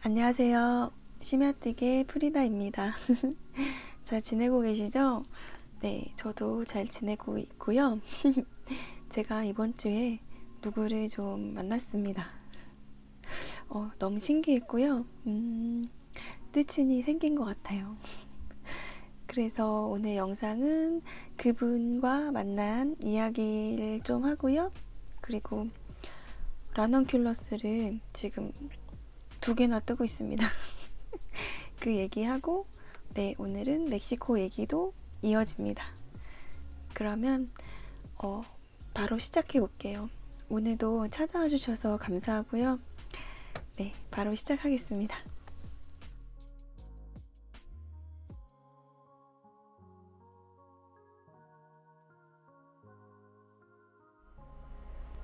안녕하세요. 심야뜨개 프리다입니다. 잘 지내고 계시죠? 네, 저도 잘 지내고 있고요. 제가 이번 주에 누구를 좀 만났습니다. 너무 신기했고요. 뜻이 생긴 것 같아요. 그래서 오늘 영상은 그분과 만난 이야기를 좀 하고요. 그리고 라넌큘러스를 지금 2개나 뜨고 있습니다. 그 얘기하고 네, 오늘은 멕시코 얘기도 이어집니다. 그러면 바로 시작해 볼게요. 오늘도 찾아와 주셔서 감사하고요. 네, 바로 시작하겠습니다.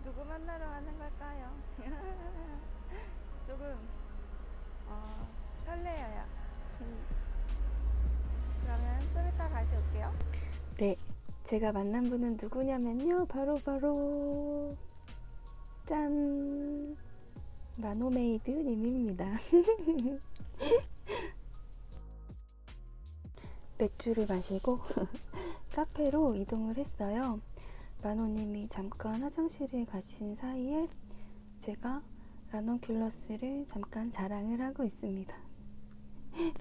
누구 만나러 가는 걸까요? 조금 설레어요. 그러면 좀 이따 다시 올게요. 네, 제가 만난 분은 누구냐면요. 바로 짠! 라노메이드 님입니다. 맥주를 마시고 카페로 이동을 했어요. 마노님이 잠깐 화장실에 가신 사이에 제가 라넌큘러스를 잠깐 자랑을 하고 있습니다. 편집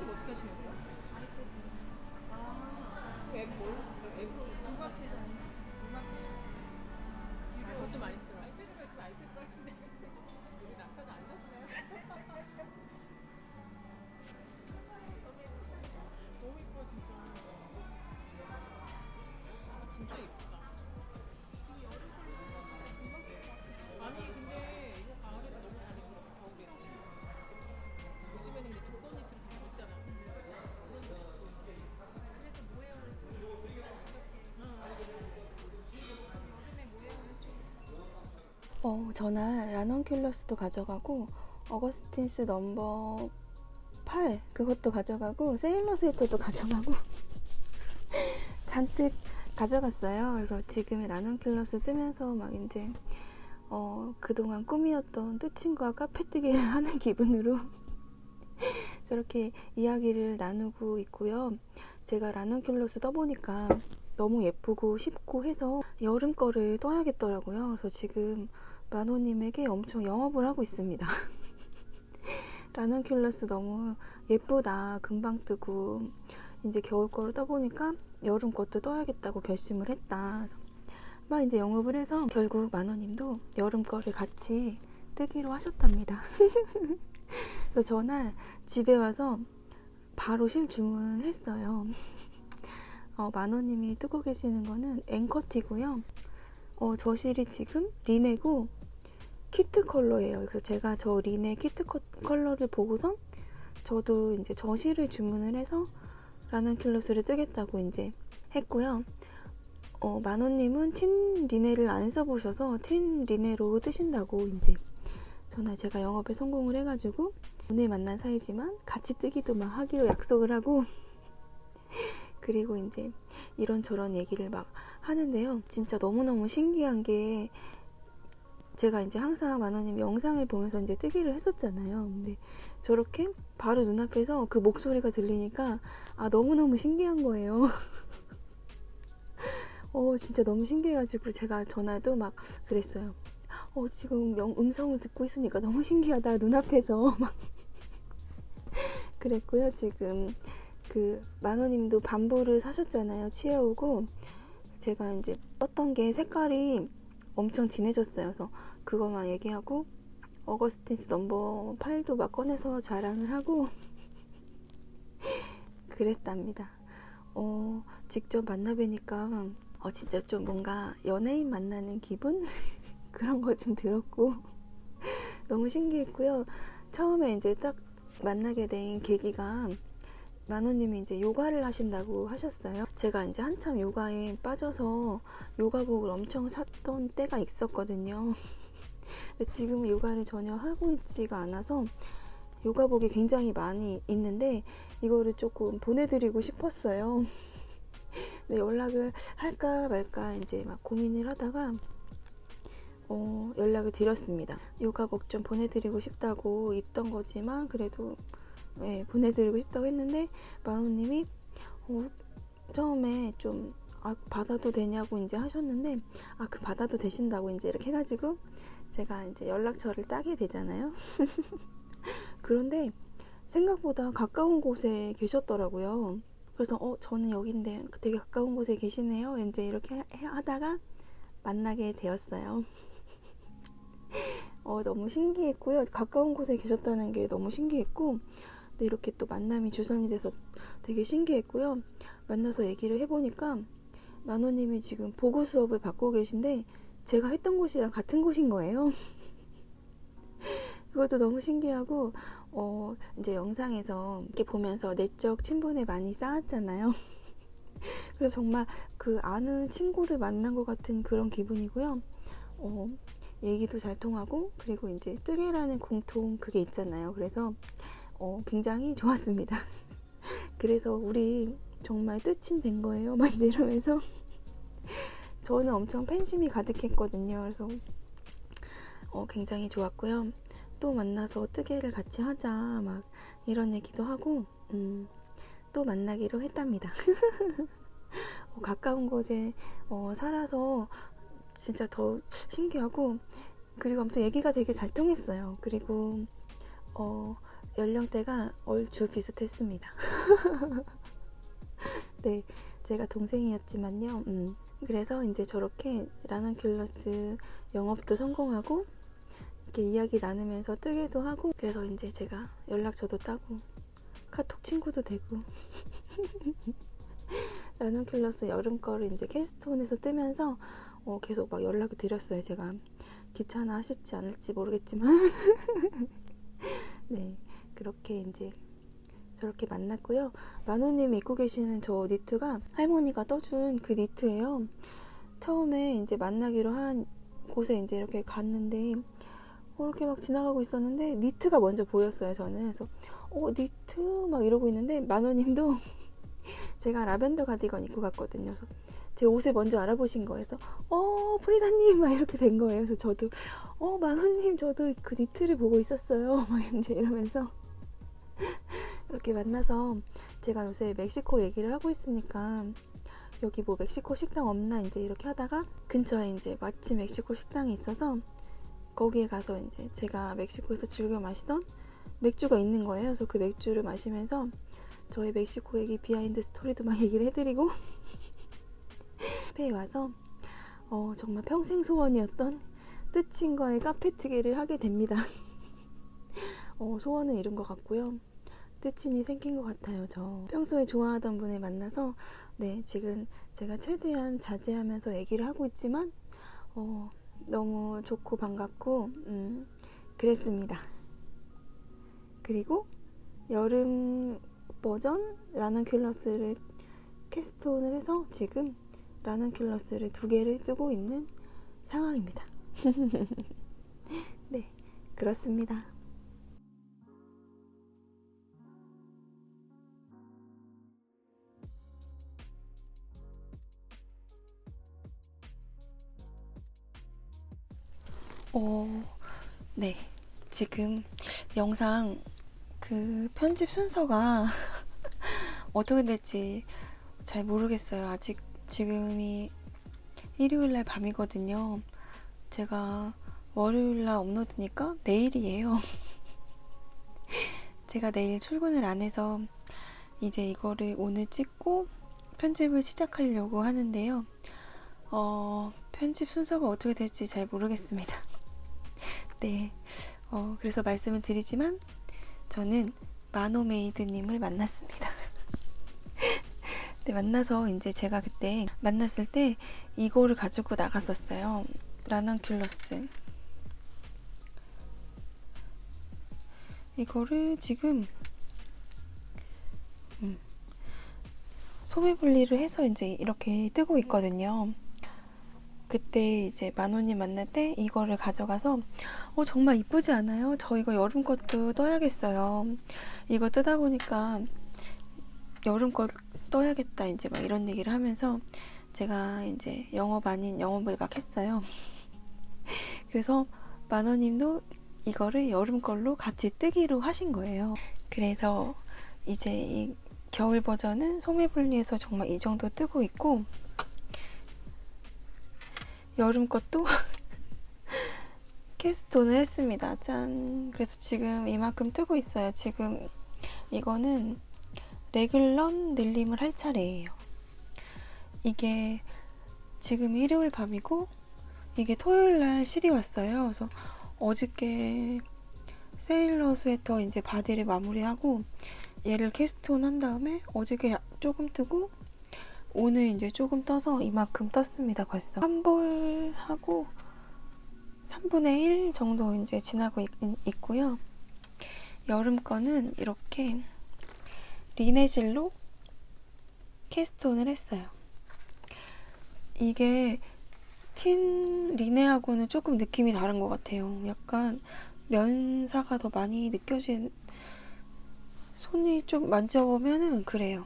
어떻게 하시는 거예요? 아이패드 앱 뭘로 쓰세요? 앱으로 음악회전 유료 그것도 많이 쓰더라고요. 아이패드가 있으면 아이패드 할 텐데 여기 남편은 안 사주나요? 너무 이뻐 진짜. 진짜 이쁘다. 이거 여름 컬러가 진짜 금방 뜰 것 같아. 아니 근데 이거 가을에도 너무 잘 입고 겨울에 요즘에는 근데 두꺼운 니트를 잘 못 입잖아. 그런 거 좋은데. 그래서 모헤어를 쓰는 가볍게 여름에 모헤어는 좀 저는 라넌큘러스도 가져가고 어거스틴스 넘버 8 그것도 가져가고 세일러 스웨터도 가져가고 잔뜩 가져갔어요. 그래서 지금 라넌큘러스 뜨면서 막 이제 그동안 꿈이었던 뜨친과 카페뜨기를 하는 기분으로 저렇게 이야기를 나누고 있고요. 제가 라넌큘러스 떠보니까 너무 예쁘고 쉽고 해서 여름 거를 떠야겠더라고요. 그래서 지금 마노님에게 엄청 영업을 하고 있습니다. 라넌큘러스 너무 예쁘다. 금방 뜨고 이제 겨울 거를 떠보니까 여름 것도 떠야겠다고 결심을 했다. 그래서 막 이제 영업을 해서 결국 마노님도 여름 거를 같이 뜨기로 하셨답니다. 그래서 전날 집에 와서 바로 실 주문을 했어요. 마노님이 뜨고 계시는 거는 앵커티고요. 저 실이 지금 리네고 키트 컬러예요. 그래서 제가 저 리네 키트 컬러를 보고서 저도 이제 저 실을 주문을 해서 라넌큘러스를 뜨겠다고 이제 했고요. 마노님은 틴 리네를 안 써보셔서 틴 리네로 뜨신다고 이제 전날 제가 영업에 성공을 해가지고 오늘 만난 사이지만 같이 뜨기도 막 하기로 약속을 하고 그리고 이제 이런저런 얘기를 막 하는데요. 진짜 너무너무 신기한 게 제가 이제 항상 마노님 영상을 보면서 이제 뜨기를 했었잖아요. 근데 저렇게 바로 눈앞에서 그 목소리가 들리니까 너무너무 신기한 거예요. 진짜 너무 신기해가지고 제가 전화도 막 그랬어요. 지금 음성을 듣고 있으니까 너무 신기하다. 눈앞에서 막 그랬고요. 지금 그 마노님도 반부를 사셨잖아요. 치아오고 제가 이제 떴던 게 색깔이 엄청 진해졌어요. 그래서 그거만 얘기하고 어거스틴스 넘버 8도 막 꺼내서 자랑을 하고 그랬답니다. 직접 만나뵈니까 진짜 좀 뭔가 연예인 만나는 기분? 그런 거 좀 들었고 너무 신기했고요. 처음에 이제 딱 만나게 된 계기가 마노님이 이제 요가를 하신다고 하셨어요. 제가 이제 한참 요가에 빠져서 요가복을 엄청 샀던 때가 있었거든요. 근데 지금은 요가를 전혀 하고 있지가 않아서 요가복이 굉장히 많이 있는데 이거를 조금 보내드리고 싶었어요. 근데 연락을 할까 말까 이제 막 고민을 하다가 연락을 드렸습니다. 요가복 좀 보내드리고 싶다고 입던 거지만 그래도 보내드리고 싶다고 했는데 만호님이 처음에 좀 받아도 되냐고 이제 하셨는데 그 받아도 되신다고 이제 이렇게 해가지고 제가 이제 연락처를 따게 되잖아요. 그런데 생각보다 가까운 곳에 계셨더라고요. 그래서 저는 여긴데 되게 가까운 곳에 계시네요. 이제 이렇게 하다가 만나게 되었어요. 너무 신기했고요. 가까운 곳에 계셨다는 게 너무 신기했고, 근데 이렇게 또 만남이 주선이 돼서 되게 신기했고요. 만나서 얘기를 해보니까 만호님이 지금 보고 수업을 받고 계신데 제가 했던 곳이랑 같은 곳인 거예요. 그것도 너무 신기하고 이제 영상에서 이렇게 보면서 내적 친분을 많이 쌓았잖아요. 그래서 정말 그 아는 친구를 만난 것 같은 그런 기분이고요. 얘기도 잘 통하고 그리고 이제 뜨개라는 공통 그게 있잖아요. 그래서 굉장히 좋았습니다. 그래서 우리 정말 뜻이 된 거예요. 막 이제 이러면서 저는 엄청 팬심이 가득했거든요. 그래서 굉장히 좋았고요. 또 만나서 뜨개를 같이 하자 막 이런 얘기도 하고 또 만나기로 했답니다. 가까운 곳에 살아서 진짜 더 신기하고 그리고 아무튼 얘기가 되게 잘 통했어요. 그리고 연령대가 얼추 비슷했습니다. 네, 제가 동생이었지만요. 그래서 이제 저렇게 라넌큘러스 영업도 성공하고 이렇게 이야기 나누면서 뜨기도 하고 그래서 이제 제가 연락처도 따고 카톡 친구도 되고 라넌큘러스 여름 거를 이제 캐스톤에서 뜨면서 계속 막 연락을 드렸어요. 제가 귀찮아 하실지 않을지 모르겠지만 네, 그렇게 이제 저렇게 만났고요. 만호님이 입고 계시는 저 니트가 할머니가 떠준 그 니트예요. 처음에 이제 만나기로 한 곳에 이제 이렇게 갔는데 이렇게 막 지나가고 있었는데 니트가 먼저 보였어요. 저는 그래서 니트 막 이러고 있는데 만호님도 제가 라벤더 가디건 입고 갔거든요. 그래서 제 옷을 먼저 알아보신 거예요. 그래서 프리다님 막 이렇게 된 거예요. 그래서 저도 만호님 저도 그 니트를 보고 있었어요. 막 이제 이러면서 이렇게 만나서 제가 요새 멕시코 얘기를 하고 있으니까 여기 뭐 멕시코 식당 없나 이제 이렇게 하다가 근처에 이제 마침 멕시코 식당이 있어서 거기에 가서 이제 제가 멕시코에서 즐겨 마시던 맥주가 있는 거예요. 그래서 그 맥주를 마시면서 저의 멕시코 얘기 비하인드 스토리도 막 얘기를 해드리고 카페에 와서 정말 평생 소원이었던 뜨친과의 카페 트기를 하게 됩니다. 소원을 이룬 것 같고요. 뜨친이 생긴 것 같아요. 저 평소에 좋아하던 분을 만나서 네, 지금 제가 최대한 자제하면서 얘기를 하고 있지만 너무 좋고 반갑고 그랬습니다. 그리고 여름 버전 라넌큘러스를 캐스톤을 해서 지금 라넌큘러스를 2개를 뜨고 있는 상황입니다. 네, 그렇습니다. 네, 지금 영상 그 편집 순서가 어떻게 될지 잘 모르겠어요. 아직 지금이 일요일날 밤이거든요. 제가 월요일날 업로드니까 내일이에요. 제가 내일 출근을 안 해서 이제 이거를 오늘 찍고 편집을 시작하려고 하는데요. 편집 순서가 어떻게 될지 잘 모르겠습니다. 네, 그래서 말씀을 드리지만 저는 마노메이드님을 만났습니다. 네, 만나서 이제 제가 그때 만났을 때 이거를 가지고 나갔었어요. 라넌큘러스. 이거를 지금 소매 분리를 해서 이제 이렇게 뜨고 있거든요. 그때 이제 만호님 만날 때 이거를 가져가서 정말 이쁘지 않아요? 저 이거 여름 것도 떠야겠어요. 이거 뜨다 보니까 여름 것 떠야겠다 이제 막 이런 얘기를 하면서 제가 이제 영업 아닌 영업을 막 했어요. 그래서 만원님도 이거를 여름 걸로 같이 뜨기로 하신 거예요. 그래서 이제 이 겨울 버전은 소매분리해서 정말 이 정도 뜨고 있고, 여름 것도 캐스톤을 했습니다. 짠! 그래서 지금 이만큼 뜨고 있어요. 지금 이거는 레글런 늘림을 할 차례예요. 이게 지금 일요일 밤이고 이게 토요일날 실이 왔어요. 그래서 어저께 세일러 스웨터 이제 바디를 마무리하고 얘를 캐스톤 한 다음에 어저께 조금 뜨고 오늘 이제 조금 떠서 이만큼 떴습니다. 벌써 한 벌 하고 3분의 1 정도 이제 지나고 있고요. 여름 거는 이렇게 리네질로 캐스톤을 했어요. 이게 틴 리네하고는 조금 느낌이 다른 것 같아요. 약간 면사가 더 많이 느껴진, 손이 좀 만져보면은 그래요.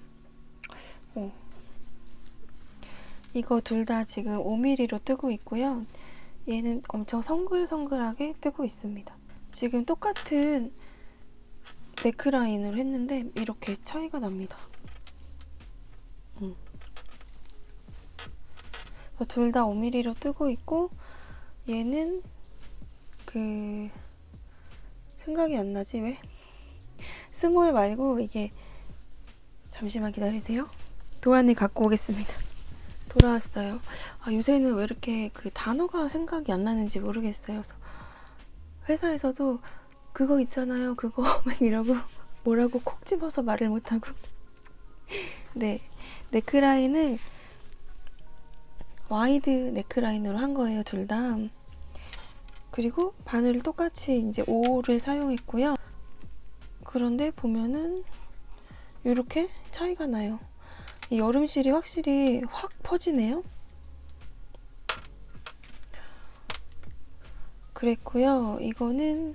이거 둘 다 지금 5mm로 뜨고 있고요. 얘는 엄청 성글성글하게 뜨고 있습니다. 지금 똑같은 네크라인으로 했는데 이렇게 차이가 납니다. 둘 다 5mm로 뜨고 있고, 얘는 생각이 안 나지 왜? 스몰 말고 이게, 잠시만 기다리세요. 도안을 갖고 오겠습니다. 돌아왔어요. 요새는 왜 이렇게 단어가 생각이 안 나는지 모르겠어요. 그래서 회사에서도 그거 있잖아요, 그거 막 이러고 뭐라고 콕 집어서 말을 못하고. 네, 네크라인을 와이드 네크라인으로 한 거예요, 둘 다. 그리고 바늘을 똑같이 이제 5를 사용했고요. 그런데 보면은 이렇게 차이가 나요. 이 여름실이 확실히 확 퍼지네요. 그랬고요. 이거는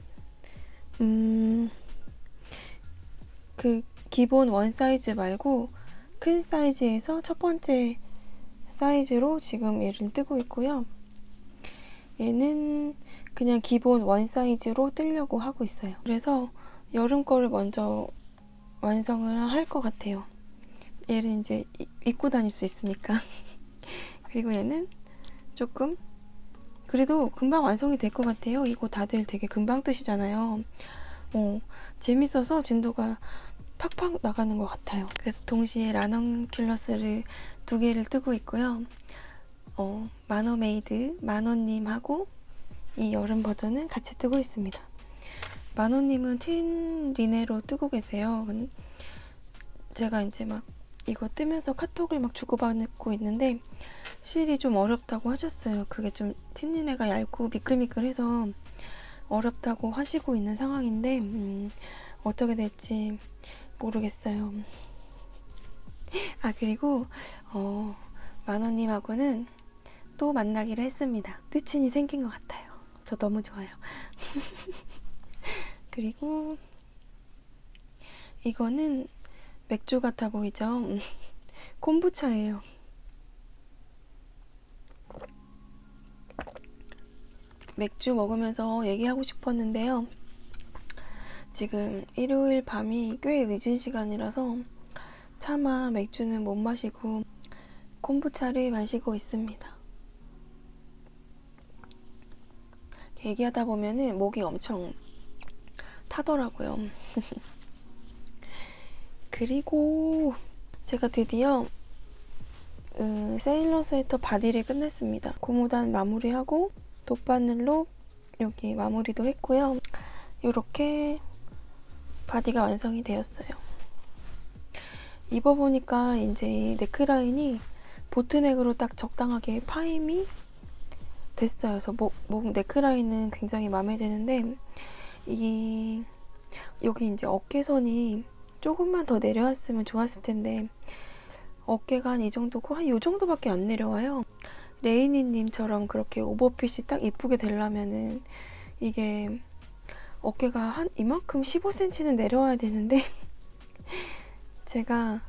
기본 원 사이즈 말고 큰 사이즈에서 첫 번째 사이즈로 지금 얘를 뜨고 있고요. 얘는 그냥 기본 원 사이즈로 뜨려고 하고 있어요. 그래서 여름 거를 먼저 완성을 할 것 같아요. 얘를 이제 입고 다닐 수 있으니까. 그리고 얘는 조금 그래도 금방 완성이 될 것 같아요. 이거 다들 되게 금방 뜨시잖아요. 재밌어서 진도가 팍팍 나가는 것 같아요. 그래서 동시에 라넌큘러스를 2개를 뜨고 있고요. 마너메이드 만원님하고 이 여름 버전은 같이 뜨고 있습니다. 만원님은 틴 리네로 뜨고 계세요. 제가 이제 막 이거 뜨면서 카톡을 막 주고받고 있는데 실이 좀 어렵다고 하셨어요. 그게 좀 틴 리네가 얇고 미끌미끌해서 어렵다고 하시고 있는 상황인데 어떻게 될지 모르겠어요. 그리고 만원님하고는 또 만나기로 했습니다. 뜻친이 생긴 것 같아요. 저 너무 좋아요. 그리고 이거는 맥주 같아 보이죠? 콤부차예요. 맥주 먹으면서 얘기하고 싶었는데요. 지금 일요일 밤이 꽤 늦은 시간이라서 차마 맥주는 못 마시고 콤부차를 마시고 있습니다. 얘기하다 보면은 목이 엄청 타더라고요. 그리고 제가 드디어 세일러 스웨터 바디를 끝냈습니다. 고무단 마무리하고 돗바늘로 여기 마무리도 했고요. 이렇게 바디가 완성이 되었어요. 입어보니까 이제 이 넥라인이 보트넥으로 딱 적당하게 파임이 됐어요. 그래서 목 넥라인은 굉장히 마음에 드는데 여기 이제 어깨선이 조금만 더 내려왔으면 좋았을 텐데 어깨가 한 이 정도고 한 이 정도밖에 안 내려와요. 레이니님처럼 그렇게 오버핏이 딱 이쁘게 되려면은 이게 어깨가 한 이만큼 15cm는 내려와야 되는데 제가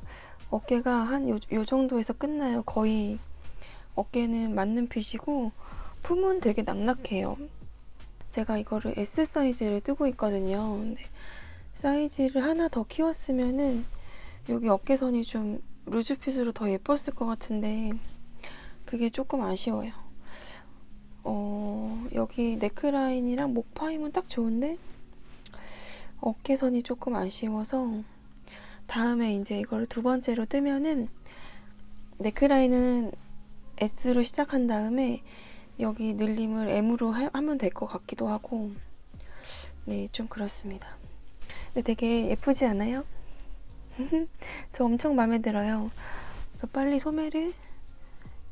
어깨가 한 요 정도에서 끝나요. 거의 어깨는 맞는 핏이고 품은 되게 낙낙해요. 제가 이거를 S 사이즈를 뜨고 있거든요. 근데 사이즈를 하나 더 키웠으면은 여기 어깨선이 좀 루즈핏으로 더 예뻤을 것 같은데 그게 조금 아쉬워요. 여기 네크라인이랑 목 파임은 딱 좋은데 어깨선이 조금 아쉬워서 다음에 이제 이걸 두 번째로 뜨면은 네크라인은 S로 시작한 다음에 여기 늘림을 M으로 하면 될 것 같기도 하고 네, 좀 그렇습니다. 근데 되게 예쁘지 않아요? 저 엄청 마음에 들어요. 그래서 빨리 소매를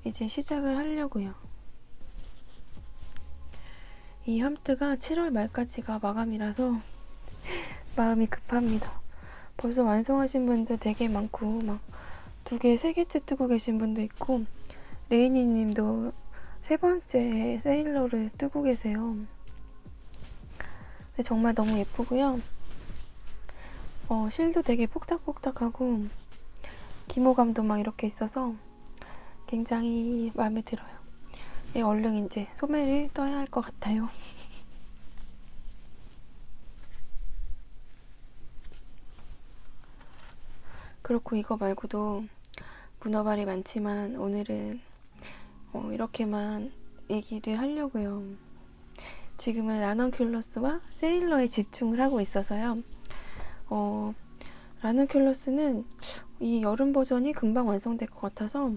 이제 시작을 하려고요. 이 함트가 7월 말까지가 마감이라서 마음이 급합니다. 벌써 완성하신 분들 되게 많고 막 2개, 3개째 뜨고 계신 분도 있고 레이니 님도 3번째 세일러를 뜨고 계세요. 근데 정말 너무 예쁘고요. 실도 되게 폭닥폭닥하고 기모감도 막 이렇게 있어서 굉장히 마음에 들어요. 네, 얼른 이제 소매를 떠야 할 것 같아요. 그렇고 이거 말고도 문어발이 많지만 오늘은 이렇게만 얘기를 하려고요. 지금은 라넌큘러스와 세일러에 집중을 하고 있어서요. 라넌큘러스는 이 여름 버전이 금방 완성될 것 같아서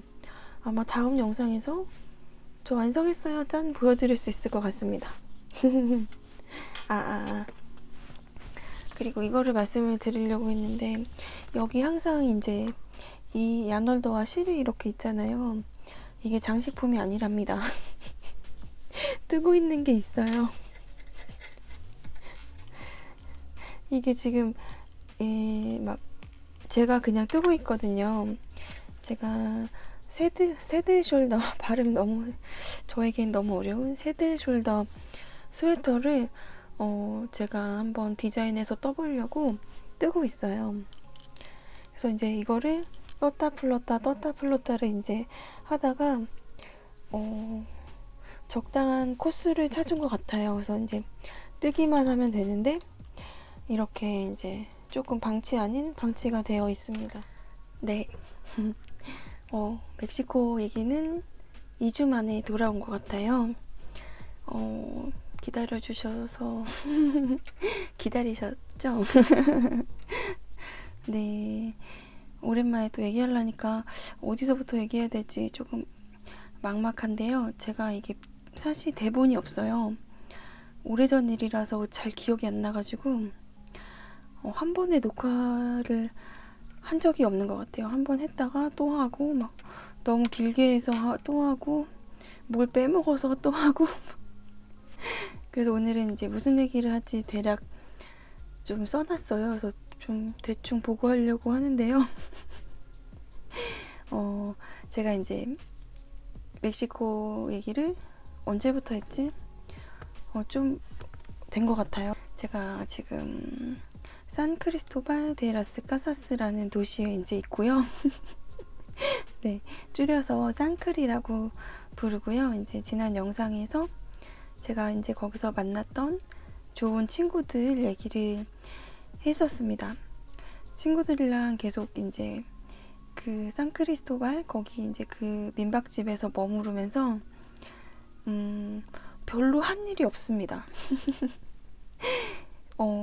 아마 다음 영상에서 저 완성했어요 짠 보여드릴 수 있을 것 같습니다. 그리고 이거를 말씀을 드리려고 했는데 여기 항상 이제 이 야널더와 실이 이렇게 있잖아요. 이게 장식품이 아니랍니다. 뜨고 있는 게 있어요. 이게 지금 막 제가 그냥 뜨고 있거든요. 제가 새들 숄더 발음 너무 저에겐 너무 어려운 새들 숄더 스웨터를 제가 한번 디자인해서 떠보려고 뜨고 있어요. 그래서 이제 이거를 떴다 풀렀다를 이제 하다가 적당한 코스를 찾은 것 같아요. 그래서 이제 뜨기만 하면 되는데 이렇게 이제 조금 방치 아닌 방치가 되어 있습니다. 네. 멕시코 얘기는 2주 만에 돌아온 것 같아요. 기다려주셔서 기다리셨죠? 네. 오랜만에 또 얘기하려니까 어디서부터 얘기해야 될지 조금 막막한데요. 제가 이게 사실 대본이 없어요. 오래전 일이라서 잘 기억이 안 나가지고 한 번에 녹화를 한 적이 없는 것 같아요. 한 번 했다가 또 하고 막 너무 길게 해서 또 하고 뭘 빼먹어서 또 하고 그래서 오늘은 이제 무슨 얘기를 할지 대략 좀 써놨어요. 그래서 좀 대충 보고하려고 하는데요. 제가 이제 멕시코 얘기를 언제부터 했지? 좀 된 것 같아요. 제가 지금 산크리스토발 데 라스 카사스라는 도시에 이제 있고요. 네, 줄여서 산크리라고 부르고요. 이제 지난 영상에서 제가 이제 거기서 만났던 좋은 친구들 얘기를 했었습니다. 친구들이랑 계속 이제 그 산크리스토발 거기 이제 그 민박집에서 머무르면서 별로 한 일이 없습니다.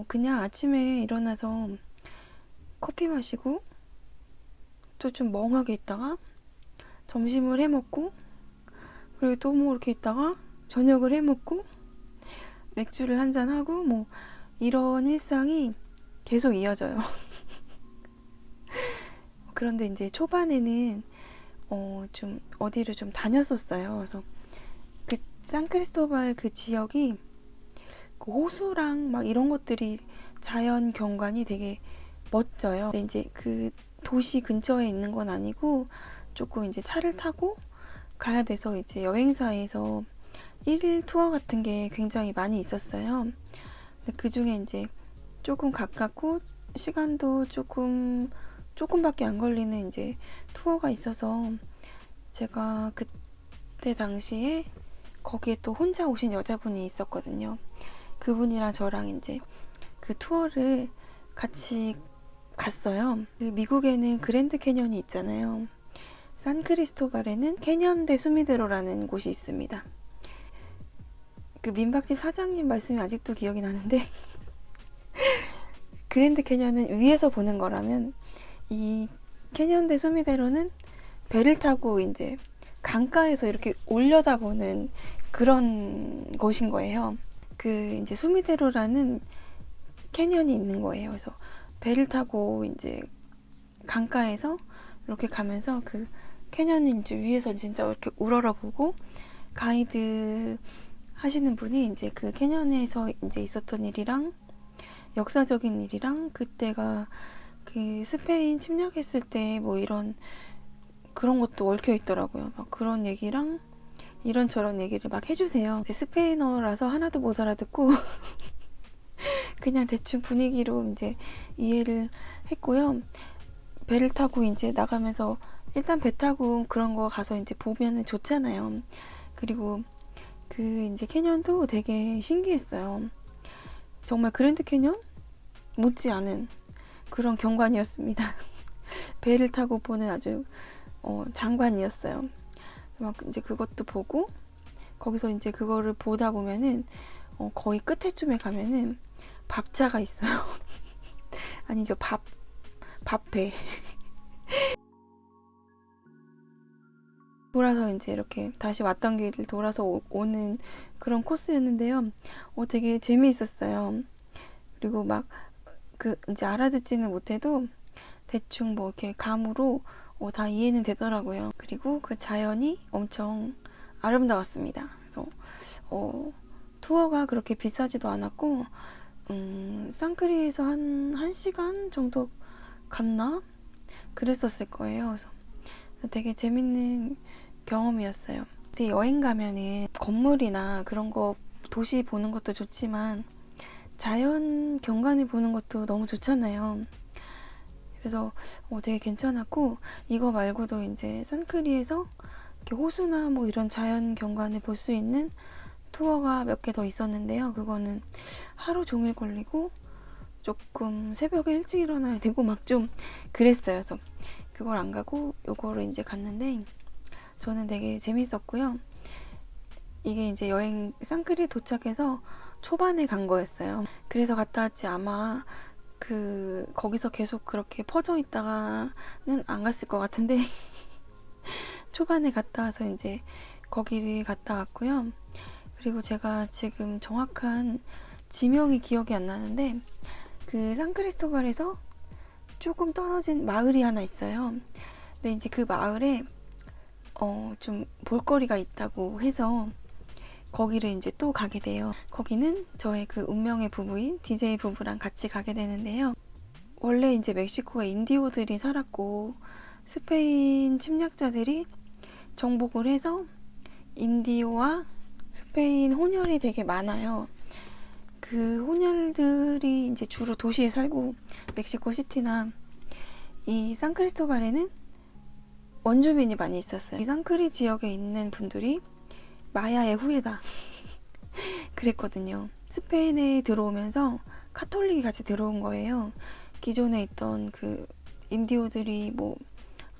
그냥 아침에 일어나서 커피 마시고 또 좀 멍하게 있다가 점심을 해 먹고 그리고 또 뭐 이렇게 있다가 저녁을 해 먹고 맥주를 한잔 하고 뭐 이런 일상이 계속 이어져요. 그런데 이제 초반에는 좀 어디를 좀 다녔었어요. 그래서 그 산크리스토발 그 지역이 그 호수랑 막 이런 것들이 자연 경관이 되게 멋져요. 근데 이제 그 도시 근처에 있는 건 아니고 조금 이제 차를 타고 가야 돼서 이제 여행사에서 1일 투어 같은 게 굉장히 많이 있었어요. 근데 그 중에 이제 조금 가깝고 시간도 조금밖에 안 걸리는 이제 투어가 있어서 제가 그때 당시에 거기에 또 혼자 오신 여자분이 있었거든요. 그분이랑 저랑 이제 그 투어를 같이 갔어요. 그 미국에는 그랜드 캐년이 있잖아요. 산크리스토발에는 캐년 대 수미데로라는 곳이 있습니다. 그 민박집 사장님 말씀이 아직도 기억이 나는데 그랜드 캐년은 위에서 보는 거라면 이 캐년 대 수미데로는 배를 타고 이제 강가에서 이렇게 올려다보는 그런 곳인 거예요. 그 이제 수미데로라는 캐년이 있는 거예요. 그래서 배를 타고 이제 강가에서 이렇게 가면서 그 캐년을 이제 위에서 진짜 이렇게 우러러보고 가이드 하시는 분이 이제 그 캐년에서 이제 있었던 일이랑 역사적인 일이랑 그때가 그 스페인 침략했을 때 뭐 이런 그런 것도 얽혀 있더라고요. 막 그런 얘기랑 이런저런 얘기를 막 해주세요. 스페인어라서 하나도 못 알아듣고 그냥 대충 분위기로 이제 이해를 했고요. 배를 타고 이제 나가면서 일단 배 타고 그런 거 가서 이제 보면은 좋잖아요. 그리고 그 이제 캐년도 되게 신기했어요. 정말 그랜드 캐년 못지 않은 그런 경관이었습니다. 배를 타고 보는 아주 장관이었어요. 막 이제 그것도 보고 거기서 이제 그거를 보다 보면은 거의 끝에쯤에 가면은 밥차가 있어요. 아니죠, 밥배. 돌아서 이제 이렇게 다시 왔던 길을 돌아서 오는 그런 코스였는데요. 되게 재미있었어요. 그리고 막 그 이제 알아듣지는 못해도 대충 뭐 이렇게 감으로 다 이해는 되더라고요. 그리고 그 자연이 엄청 아름다웠습니다. 그래서 투어가 그렇게 비싸지도 않았고 상크리에서 한 1시간 정도 갔나? 그랬었을 거예요. 그래서 되게 재밌는 경험이었어요. 근데 여행 가면은 건물이나 그런 거 도시 보는 것도 좋지만 자연 경관을 보는 것도 너무 좋잖아요. 그래서 되게 괜찮았고 이거 말고도 이제 산크리에서 이렇게 호수나 뭐 이런 자연 경관을 볼 수 있는 투어가 몇 개 더 있었는데요. 그거는 하루 종일 걸리고 조금 새벽에 일찍 일어나야 되고 막 좀 그랬어요. 그래서 그걸 안 가고 요거를 이제 갔는데 저는 되게 재밌었고요. 이게 이제 여행 상크리 도착해서 초반에 간 거였어요. 그래서 갔다 왔지 아마 거기서 계속 그렇게 퍼져 있다가는 안 갔을 것 같은데 초반에 갔다 와서 이제 거기를 갔다 왔고요. 그리고 제가 지금 정확한 지명이 기억이 안 나는데 그 산크리스토발에서 조금 떨어진 마을이 하나 있어요. 근데 이제 그 마을에 좀 볼거리가 있다고 해서 거기를 이제 또 가게 돼요. 거기는 저의 그 운명의 부부인 DJ 부부랑 같이 가게 되는데요. 원래 이제 멕시코에 인디오들이 살았고 스페인 침략자들이 정복을 해서 인디오와 스페인 혼혈이 되게 많아요. 그 혼혈들이 이제 주로 도시에 살고 멕시코 시티나 이 산크리스토발에는 원주민이 많이 있었어요. 이 산크리 지역에 있는 분들이 마야의 후예다 그랬거든요. 스페인에 들어오면서 카톨릭이 같이 들어온 거예요. 기존에 있던 그 인디오들이 뭐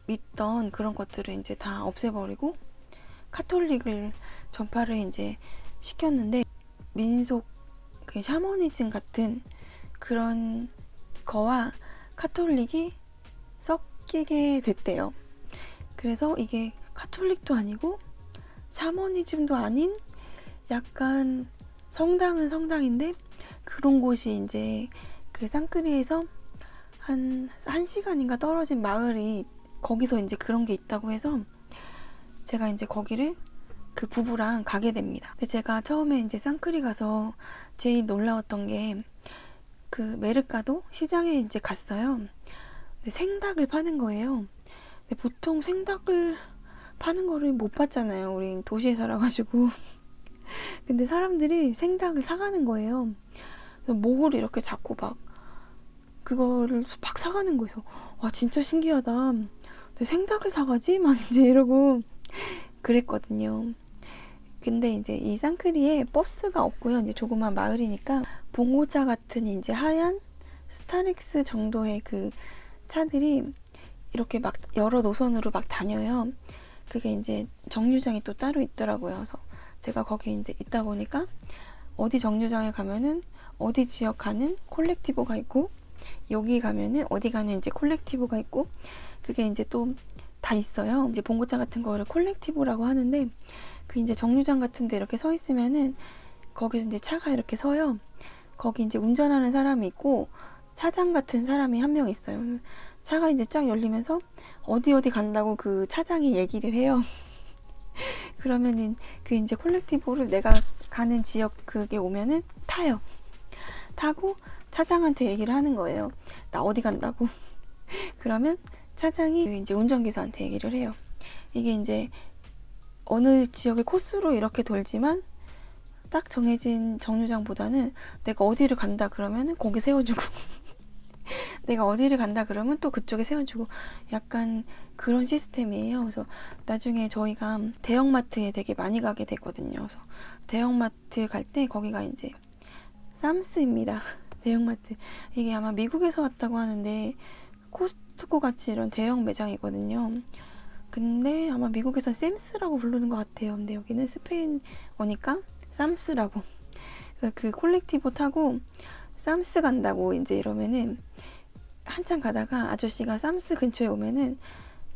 믿던 그런 것들을 이제 다 없애버리고 카톨릭을 전파를 이제 시켰는데 민속 그 샤머니즘 같은 그런 거와 카톨릭이 섞이게 됐대요. 그래서 이게 카톨릭도 아니고 샤머니즘도 아닌 약간 성당은 성당인데 그런 곳이 이제 그 산크리에서 한 1시간인가 떨어진 마을이 거기서 이제 그런 게 있다고 해서 제가 이제 거기를 그 부부랑 가게 됩니다. 근데 제가 처음에 이제 산크리 가서 제일 놀라웠던 게 그 메르카도 시장에 이제 갔어요. 근데 생닭을 파는 거예요. 근데 보통 생닭을 파는 거를 못 봤잖아요. 우린 도시에 살아가지고. 근데 사람들이 생닭을 사가는 거예요. 그래서 목을 이렇게 잡고 막 그거를 막 사가는 거여서 와 진짜 신기하다. 근데 생닭을 사가지? 막 이제 이러고 그랬거든요. 근데 이제 이 쌍크리에 버스가 없고요. 이제 조그만 마을이니까 봉고차 같은 이제 하얀 스타렉스 정도의 그 차들이 이렇게 막 여러 노선으로 막 다녀요. 그게 이제 정류장이 또 따로 있더라고요. 그래서 제가 거기 이제 있다 보니까 어디 정류장에 가면은 어디 지역 가는 콜렉티보가 있고, 여기 가면은 어디 가는 이제 콜렉티보가 있고, 그게 이제 또 다 있어요. 이제 봉고차 같은 거를 콜렉티보라고 하는데, 그 이제 정류장 같은 데 이렇게 서 있으면은 거기서 이제 차가 이렇게 서요. 거기 이제 운전하는 사람이 있고 차장 같은 사람이 한 명 있어요. 차가 이제 쫙 열리면서 어디 간다고 그 차장이 얘기를 해요. 그러면은 그 이제 콜렉티보를 내가 가는 지역 그게 오면은 타요. 타고 차장한테 얘기를 하는 거예요. 나 어디 간다고. 그러면 차장이 그 이제 운전기사한테 얘기를 해요. 이게 이제 어느 지역의 코스로 이렇게 돌지만 딱 정해진 정류장보다는 내가 어디를 간다 그러면은 거기 세워주고 내가 어디를 간다 그러면 또 그쪽에 세워주고, 약간 그런 시스템이에요. 그래서 나중에 저희가 대형마트에 되게 많이 가게 되거든요. 그래서 대형마트 갈 때 거기가 이제 쌈스입니다. 대형마트. 이게 아마 미국에서 왔다고 하는데 코스트코 같이 이런 대형 매장이거든요. 근데 아마 미국에서 샘스라고 부르는 것 같아요. 근데 여기는 스페인어니까 쌈스라고. 그 콜렉티보 타고 쌈스 간다고 이제 이러면은 한참 가다가 아저씨가 쌈스 근처에 오면은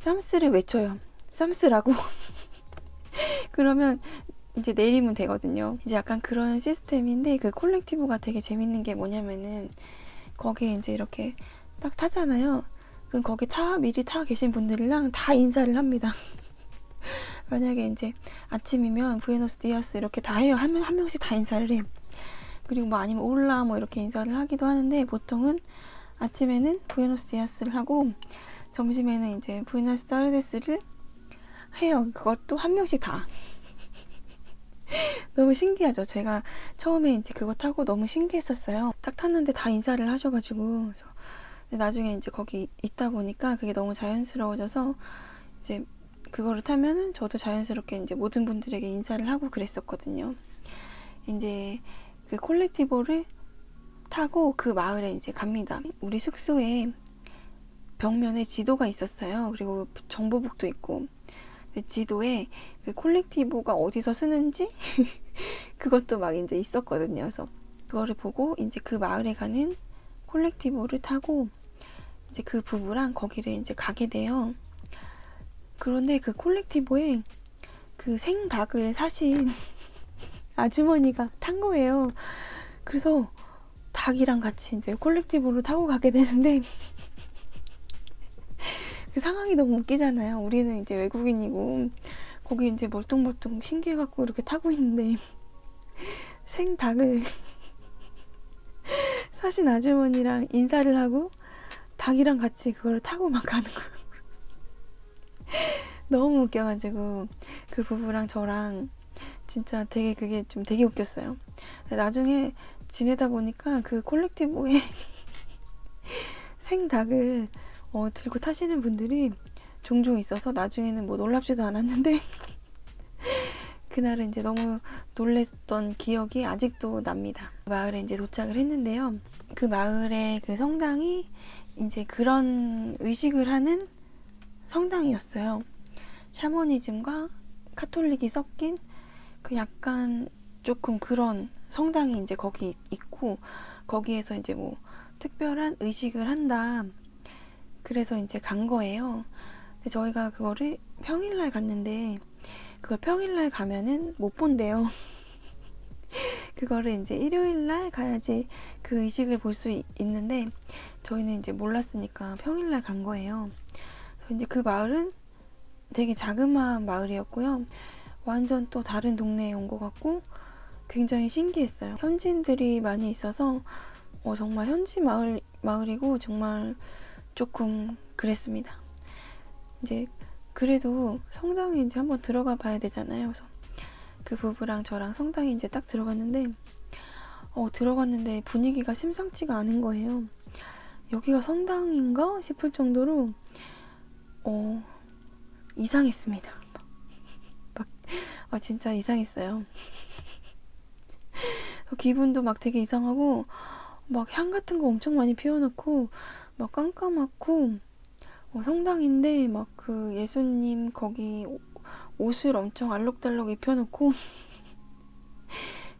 쌈스를 외쳐요. 쌈스라고. 그러면 이제 내리면 되거든요. 이제 약간 그런 시스템인데, 그 콜렉티보가 되게 재밌는 게 뭐냐면은 거기에 이제 이렇게 딱 타잖아요. 그럼 거기 미리 타 계신 분들이랑 다 인사를 합니다. 만약에 이제 아침이면 부에노스 디아스 이렇게 다 해요. 한 명씩 다 인사를 해. 그리고 뭐 아니면 올라 뭐 이렇게 인사를 하기도 하는데, 보통은 아침에는 부에노스 디아스를 하고 점심에는 이제 부에노스 타르데스를 해요. 그것도 한 명씩 다. 너무 신기하죠. 제가 처음에 이제 그거 타고 너무 신기했었어요. 딱 탔는데 다 인사를 하셔가지고. 그래서 나중에 이제 거기 있다 보니까 그게 너무 자연스러워져서 이제 그거를 타면은 저도 자연스럽게 이제 모든 분들에게 인사를 하고 그랬었거든요. 이제 그 콜렉티보를 타고 그 마을에 이제 갑니다. 우리 숙소에 벽면에 지도가 있었어요. 그리고 정보북도 있고. 지도에 그 콜렉티보가 어디서 쓰는지 그것도 막 이제 있었거든요. 그래서 그거를 보고 이제 그 마을에 가는 콜렉티보를 타고 이제 그 부부랑 거기를 이제 가게 돼요. 그런데 그 콜렉티보에 그 생닭을 사신 아주머니가 탄 거예요. 그래서 닭이랑 같이 이제 콜렉티보를 타고 가게 되는데 그 상황이 너무 웃기잖아요. 우리는 이제 외국인이고 거기 이제 멀뚱멀뚱 신기해갖고 이렇게 타고 있는데 생닭을 사신 아주머니랑 인사를 하고 닭이랑 같이 그걸 타고 막 가는 거예요. 너무 웃겨가지고 그 부부랑 저랑 진짜 되게 그게 좀 되게 웃겼어요. 나중에 지내다 보니까 그 콜렉티보에 생닭을 들고 타시는 분들이 종종 있어서 나중에는 뭐 놀랍지도 않았는데 그날은 이제 너무 놀랬던 기억이 아직도 납니다. 마을에 이제 도착을 했는데요. 그 마을의 그 성당이 이제 그런 의식을 하는 성당이었어요. 샤머니즘과 카톨릭이 섞인 그 약간 조금 그런 성당이 이제 거기 있고, 거기에서 이제 뭐 특별한 의식을 한다. 그래서 이제 간 거예요. 근데 저희가 그거를 평일날 갔는데 그걸 평일날 가면은 못 본대요. 그거를 이제 일요일날 가야지 그 의식을 볼 수 있는데 저희는 이제 몰랐으니까 평일날 간 거예요. 그래서 이제 그 마을은 되게 자그마한 마을이었고요. 완전 또 다른 동네에 온 것 같고 굉장히 신기했어요. 현지인들이 많이 있어서 정말 현지 마을이고 정말 조금 그랬습니다. 이제 그래도 성당에 이제 한번 들어가 봐야 되잖아요. 그래서 그 부부랑 저랑 성당에 이제 딱 들어갔는데 들어갔는데 분위기가 심상치가 않은 거예요. 여기가 성당인가 싶을 정도로 이상했습니다. 막 아, 진짜 이상했어요. 기분도 막 되게 이상하고, 막 향 같은 거 엄청 많이 피워놓고, 막 깜깜하고, 성당인데 막 그 예수님 거기 옷을 엄청 알록달록 입혀놓고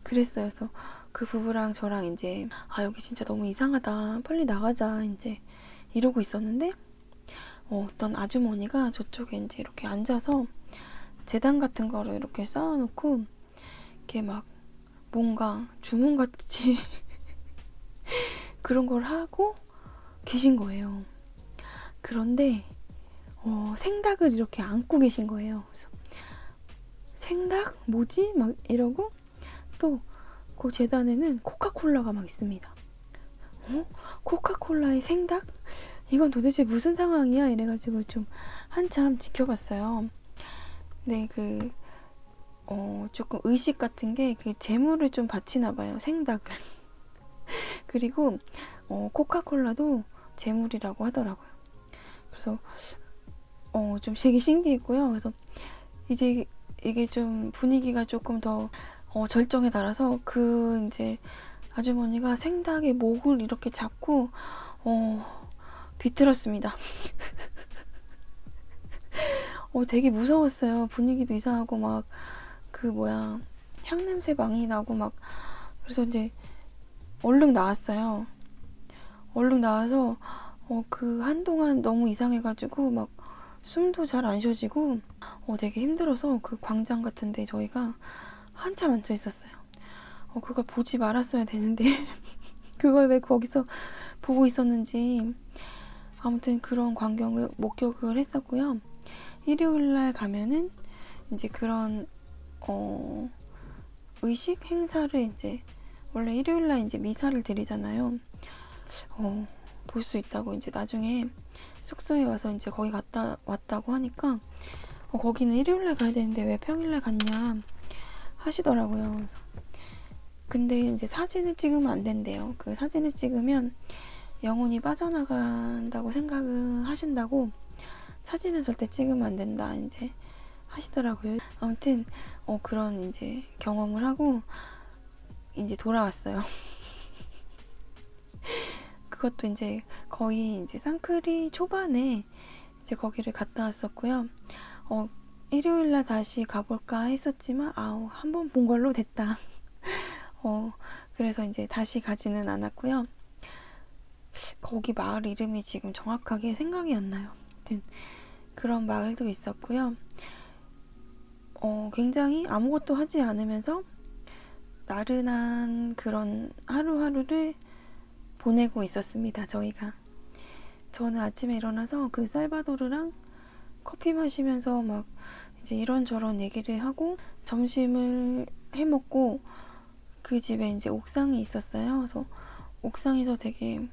그랬어요. 그래서 그 부부랑 저랑 이제 아, 여기 진짜 너무 이상하다, 빨리 나가자 이제 이러고 있었는데 어떤 아주머니가 저쪽에 이제 이렇게 앉아서 제단 같은 거를 이렇게 쌓아놓고 이렇게 막 뭔가 주문같이 그런 걸 하고 계신 거예요. 그런데 생닭을 이렇게 안고 계신 거예요. 그래서 생닭? 뭐지? 막 이러고 또 그 재단에는 코카콜라가 막 있습니다. 코카콜라의 생닭? 이건 도대체 무슨 상황이야? 이래가지고 좀 한참 지켜봤어요. 근데 조금 의식 같은 게 그 재물을 좀 바치나 봐요. 생닭을. 그리고 코카콜라도 재물이라고 하더라고요. 그래서 좀 되게 신기했고요. 그래서 이제 이게 좀 분위기가 조금 더 절정에 달아서 이제 아주머니가 생닭의 목을 이렇게 잡고 비틀었습니다. 되게 무서웠어요. 분위기도 이상하고 막 향냄새 많이 나고 막. 그래서 이제 얼른 나왔어요. 얼른 나와서 한동안 너무 이상해가지고 막 숨도 잘 안 쉬어지고 되게 힘들어서 그 광장 같은데 저희가 한참 앉아 있었어요. 그걸 보지 말았어야 되는데 그걸 왜 거기서 보고 있었는지. 아무튼 그런 광경을 목격을 했었고요. 일요일날 가면은 이제 그런 의식 행사를 이제 원래 일요일날 이제 미사를 드리잖아요. 볼 수 있다고 이제 나중에 숙소에 와서 이제 거기 갔다 왔다고 하니까 거기는 일요일날 가야 되는데 왜 평일날 갔냐 하시더라고요. 그래서 근데 이제 사진을 찍으면 안 된대요. 그 사진을 찍으면 영혼이 빠져나간다고 생각을 하신다고 사진을 절대 찍으면 안 된다 이제 하시더라고요. 아무튼 그런 이제 경험을 하고 이제 돌아왔어요. 그것도 이제 거의 이제 쌍크리 초반에 이제 거기를 갔다 왔었고요. 일요일날 다시 가볼까 했었지만 한 번 본 걸로 됐다. 그래서 이제 다시 가지는 않았고요. 거기 마을 이름이 지금 정확하게 생각이 안 나요. 아무튼 그런 마을도 있었고요. 굉장히 아무것도 하지 않으면서 나른한 그런 하루하루를 보내고 있었습니다. 저는 아침에 일어나서 그 살바도르랑 커피 마시면서 막 이제 이런저런 얘기를 하고 점심을 해 먹고 그 집에 이제 옥상이 있었어요. 그래서 옥상에서 되게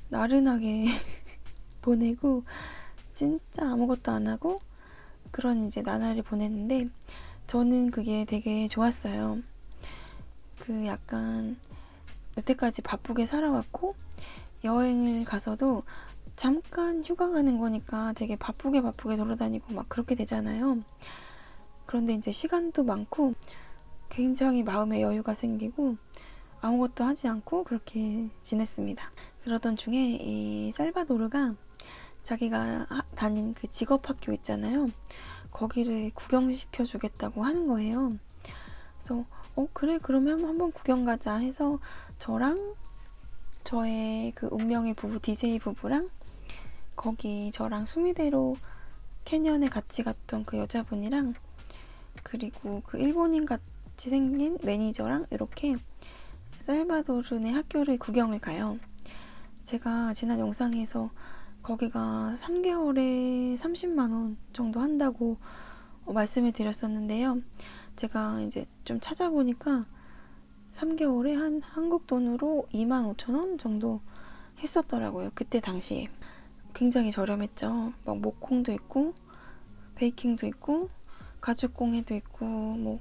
나른하게 보내고 진짜 아무것도 안 하고 그런 이제 나날을 보냈는데 저는 그게 되게 좋았어요. 약간 여태까지 바쁘게 살아왔고 여행을 가서도 잠깐 휴가 가는 거니까 되게 바쁘게 돌아다니고 막 그렇게 되잖아요. 그런데 이제 시간도 많고 굉장히 마음의 여유가 생기고 아무것도 하지 않고 그렇게 지냈습니다. 그러던 중에 이 살바도르가 자기가 다닌 그 직업학교 있잖아요. 거기를 구경시켜 주겠다고 하는 거예요. 그래서 그래 그러면 한번 구경 가자 해서 저랑 저의 그 운명의 부부 DJ 부부랑 거기 저랑 수미대로 캐년에 같이 갔던 그 여자분이랑 그리고 그 일본인 같이 생긴 매니저랑 이렇게 살바도르네 학교를 구경을 가요. 제가 지난 영상에서 거기가 3개월에 30만 원 정도 한다고 말씀을 드렸었는데요. 제가 이제 좀 찾아보니까 3개월에 한 한국 돈으로 25,000원 정도 했었더라고요. 그때 당시에. 굉장히 저렴했죠. 막 목콩도 있고 베이킹도 있고 가죽공예도 있고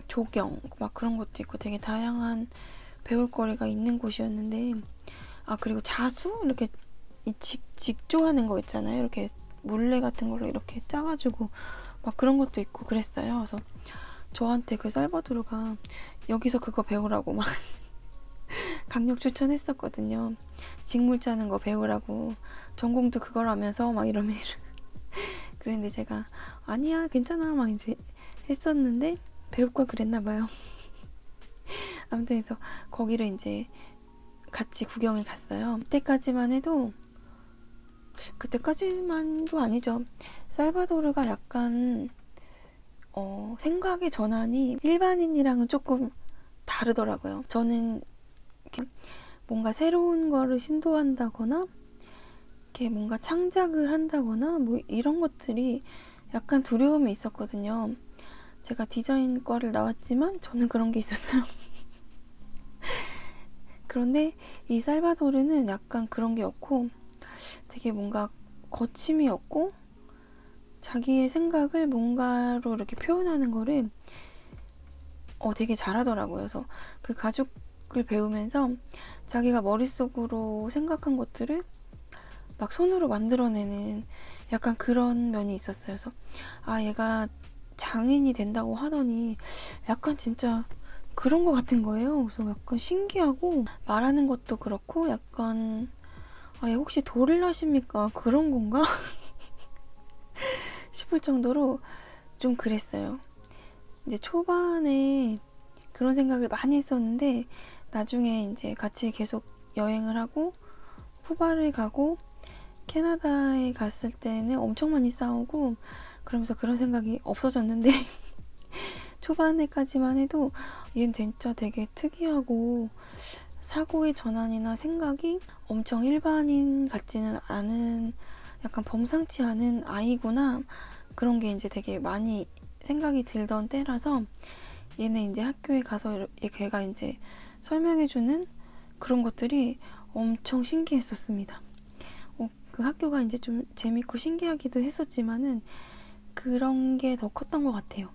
조경 막 그런 것도 있고 되게 다양한 배울거리가 있는 곳이었는데 그리고 자수 이렇게 직조하는 거 있잖아요. 이렇게 물레 같은 걸로 이렇게 짜가지고 막 그런 것도 있고 그랬어요. 그래서 저한테 그 살바도르가 여기서 그거 배우라고 막 강력 추천했었거든요. 직물 짜는 거 배우라고. 전공도 그거라면서 막 이러면 그랬는데 제가 아니야 괜찮아 막 이제 했었는데 배울 걸 그랬나 봐요. 아무튼 그래서 거기를 이제 같이 구경을 갔어요. 그때까지만도 아니죠. 살바도르가 약간 생각의 전환이 일반인이랑은 조금 다르더라고요. 저는 이렇게 뭔가 새로운 거를 신도한다거나 이렇게 뭔가 창작을 한다거나 뭐 이런 것들이 약간 두려움이 있었거든요. 제가 디자인과를 나왔지만 저는 그런 게 있었어요. 그런데 이 살바도르는 약간 그런 게 없고 되게 뭔가 거침이 없고 자기의 생각을 뭔가로 이렇게 표현하는 거를 되게 잘하더라고요. 그래서 그 가죽을 배우면서 자기가 머릿속으로 생각한 것들을 막 손으로 만들어내는 약간 그런 면이 있었어요. 그래서 얘가 장인이 된다고 하더니 약간 진짜 그런 것 같은 거예요. 그래서 약간 신기하고 말하는 것도 그렇고 약간 얘 혹시 돌을 하십니까? 그런 건가? 싶을 정도로 좀 그랬어요. 이제 초반에 그런 생각을 많이 했었는데 나중에 이제 같이 계속 여행을 하고 쿠바를 가고 캐나다에 갔을 때는 엄청 많이 싸우고 그러면서 그런 생각이 없어졌는데 초반에까지만 해도 얘는 진짜 되게 특이하고 사고의 전환이나 생각이 엄청 일반인 같지는 않은 약간 범상치 않은 아이구나 그런 게 이제 되게 많이 생각이 들던 때라서 얘네 이제 학교에 가서 걔가 이제 설명해주는 그런 것들이 엄청 신기했었습니다. 그 학교가 이제 좀 재밌고 신기하기도 했었지만은 그런 게 더 컸던 것 같아요.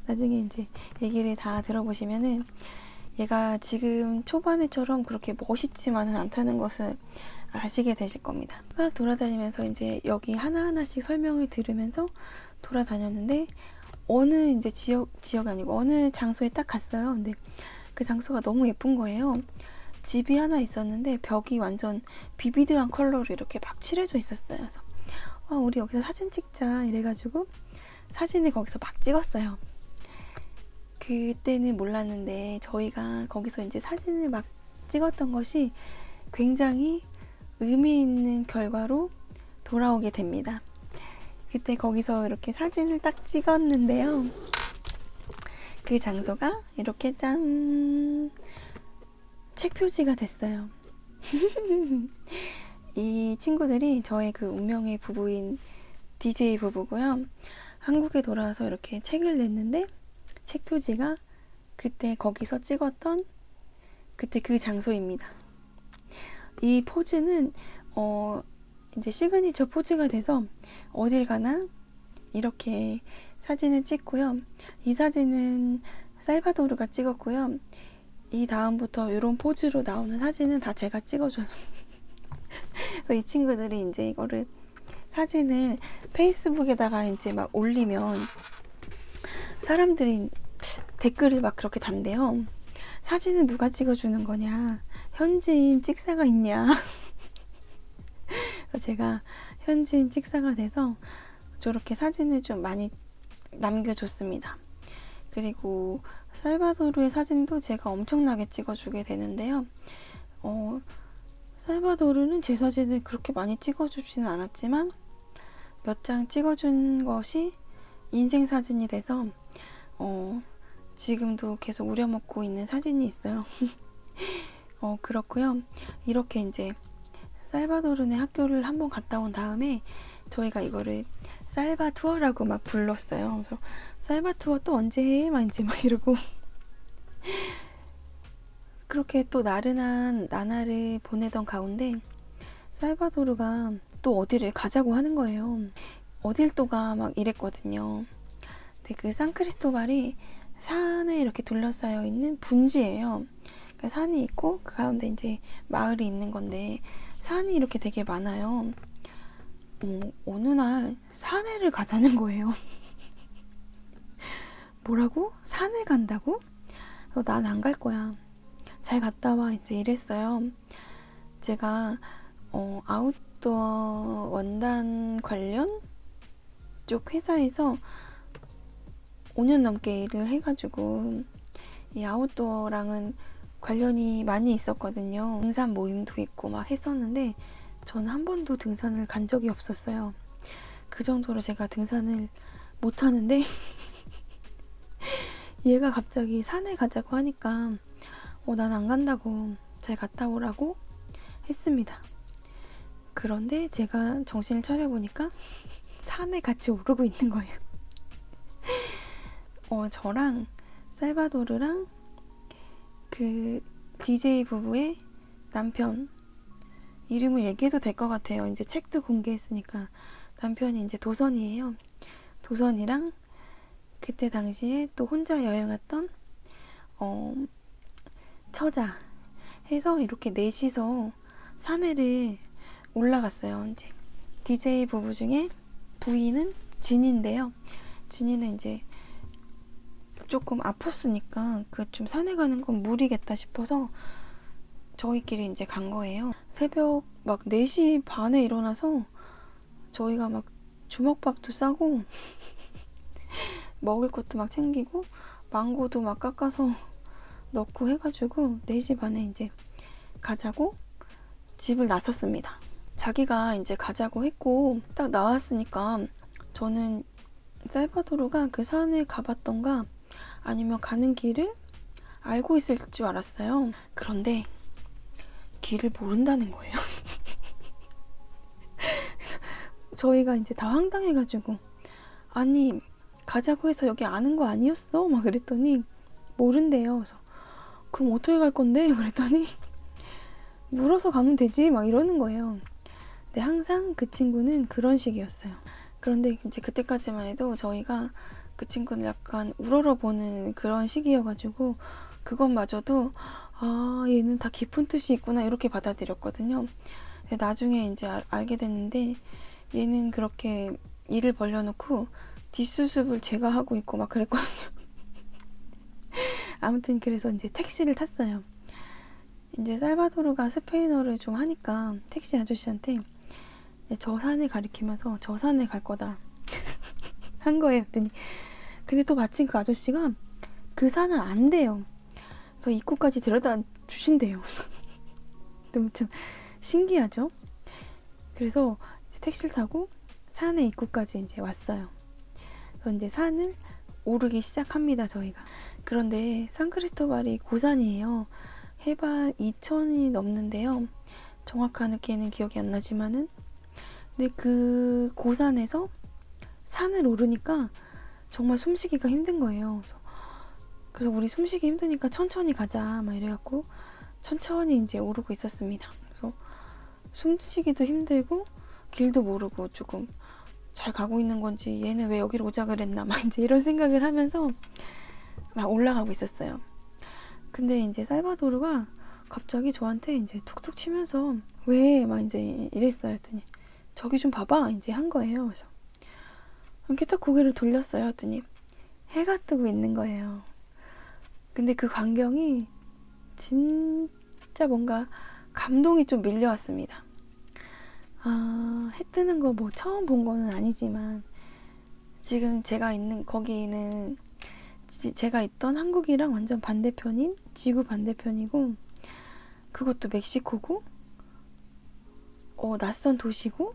나중에 이제 얘기를 다 들어보시면은 얘가 지금 초반에처럼 그렇게 멋있지만은 않다는 것을 아시게 되실 겁니다. 막 돌아다니면서 이제 여기 하나하나씩 설명을 들으면서 돌아다녔는데 어느 이제 지역 아니고 어느 장소에 딱 갔어요. 근데 그 장소가 너무 예쁜 거예요. 집이 하나 있었는데 벽이 완전 비비드한 컬러로 이렇게 막 칠해져 있었어요. 그래서 우리 여기서 사진 찍자 이래가지고 사진을 거기서 막 찍었어요. 그때는 몰랐는데 저희가 거기서 이제 사진을 막 찍었던 것이 굉장히 의미 있는 결과로 돌아오게 됩니다. 그때 거기서 이렇게 사진을 딱 찍었는데요. 그 장소가 이렇게 짠! 책 표지가 됐어요. 이 친구들이 저의 그 운명의 부부인 DJ 부부고요. 한국에 돌아와서 이렇게 책을 냈는데 책 표지가 그때 거기서 찍었던 그때 그 장소입니다. 이 포즈는 이제 시그니처 포즈가 돼서 어딜 가나 이렇게 사진을 찍고요. 이 사진은 살바도르가 찍었고요. 이 다음부터 이런 포즈로 나오는 사진은 다 제가 찍어줘서 이 친구들이 이제 이거를 사진을 페이스북에다가 이제 막 올리면 사람들이 댓글을 막 그렇게 단대요. 사진은 누가 찍어주는 거냐? 현지인 찍사가 있냐? 제가 현지인 찍사가 돼서 저렇게 사진을 좀 많이 남겨줬습니다. 그리고 살바도르의 사진도 제가 엄청나게 찍어주게 되는데요. 살바도르는 제 사진을 그렇게 많이 찍어주지는 않았지만 몇 장 찍어준 것이 인생 사진이 돼서 지금도 계속 우려먹고 있는 사진이 있어요. 그렇고요. 이렇게 이제 살바도르네 학교를 한번 갔다 온 다음에 저희가 이거를 살바 투어라고 막 불렀어요. 그래서 살바 투어 또 언제 해? 막 이제 막 이러고 그렇게 또 나른한 나날을 보내던 가운데 살바도르가 또 어디를 가자고 하는 거예요. 어딜 또 가? 막 이랬거든요. 근데 그 산크리스토발이 산에 이렇게 둘러싸여 있는 분지예요. 그러니까 산이 있고 그 가운데 이제 마을이 있는 건데 산이 이렇게 되게 많아요. 어느 날 산에를 가자는 거예요. 뭐라고? 산에 간다고? 난 안 갈 거야. 잘 갔다 와. 이제 이랬어요. 제가 아웃도어 원단 관련 쪽 회사에서 5년 넘게 일을 해가지고 이 아웃도어랑은 관련이 많이 있었거든요. 등산 모임도 있고 막 했었는데 저는 한 번도 등산을 간 적이 없었어요. 그 정도로 제가 등산을 못 하는데 얘가 갑자기 산에 가자고 하니까 난 안 간다고, 잘 갔다 오라고 했습니다. 그런데 제가 정신을 차려보니까 산에 같이 오르고 있는 거예요. 저랑 살바도르랑 그 DJ 부부의 남편, 이름을 얘기해도 될 것 같아요. 이제 책도 공개했으니까. 남편이 이제 도선이에요. 도선이랑 그때 당시에 또 혼자 여행 왔던 처자 해서 이렇게 넷이서 산에를 올라갔어요. 이제 DJ 부부 중에 부인은 진인데요. 진이는 이제 조금 아팠으니까 그 좀 산에 가는 건 무리겠다 싶어서 저희끼리 이제 간 거예요. 새벽 막 4시 반에 일어나서 저희가 막 주먹밥도 싸고 먹을 것도 막 챙기고 망고도 막 깎아서 넣고 해가지고 4시 반에 이제 가자고 집을 나섰습니다. 자기가 이제 가자고 했고 딱 나왔으니까 저는 살바도르가 그 산에 가봤던가 아니면 가는 길을 알고 있을 줄 알았어요. 그런데 길을 모른다는 거예요. 저희가 이제 다 황당해가지고 아니 가자고 해서 여기 아는 거 아니었어? 막 그랬더니 모른대요. 그래서 그럼 어떻게 갈 건데? 그랬더니 물어서 가면 되지 막 이러는 거예요. 근데 항상 그 친구는 그런 식이었어요. 그런데 이제 그때까지만 해도 저희가 그 친구는 약간 우러러보는 그런 식이어가지고 그것마저도 아 얘는 다 깊은 뜻이 있구나 이렇게 받아들였거든요. 근데 나중에 이제 알게 됐는데 얘는 그렇게 일을 벌려놓고 뒷수습을 제가 하고 있고 막 그랬거든요. 아무튼 그래서 이제 택시를 탔어요. 이제 살바도르가 스페인어를 좀 하니까 택시 아저씨한테 저 산을 가리키면서 저 산을 갈 거다 한 거예요. 그랬더니 근데 또 마침 그 아저씨가 그 산을 안대요. 그래서 입구까지 데려다 주신대요. 너무 좀 신기하죠? 그래서 택시를 타고 산의 입구까지 이제 왔어요. 그래서 이제 산을 오르기 시작합니다, 저희가. 그런데 산크리스토발이 고산이에요. 해발 2000이 넘는데요. 정확한 기는 기억이 안 나지만은 근데 그 고산에서 산을 오르니까 정말 숨쉬기가 힘든 거예요. 그래서 우리 숨쉬기 힘드니까 천천히 가자 막 이래갖고 천천히 이제 오르고 있었습니다. 그래서 숨쉬기도 힘들고 길도 모르고 조금 잘 가고 있는 건지 얘는 왜 여기로 오자 그랬나 막 이제 이런 생각을 하면서 막 올라가고 있었어요. 근데 이제 살바도르가 갑자기 저한테 이제 툭툭 치면서 왜 막 이제 이랬어요. 했더니 저기 좀 봐봐 이제 한 거예요. 그래서 이렇게 딱 고개를 돌렸어요. 했더니 해가 뜨고 있는 거예요. 근데 그 광경이 진짜 뭔가 감동이 좀 밀려왔습니다. 해 뜨는 거 뭐 처음 본 거는 아니지만 지금 제가 있는 거기는 제가 있던 한국이랑 완전 반대편인 지구 반대편이고 그것도 멕시코고 낯선 도시고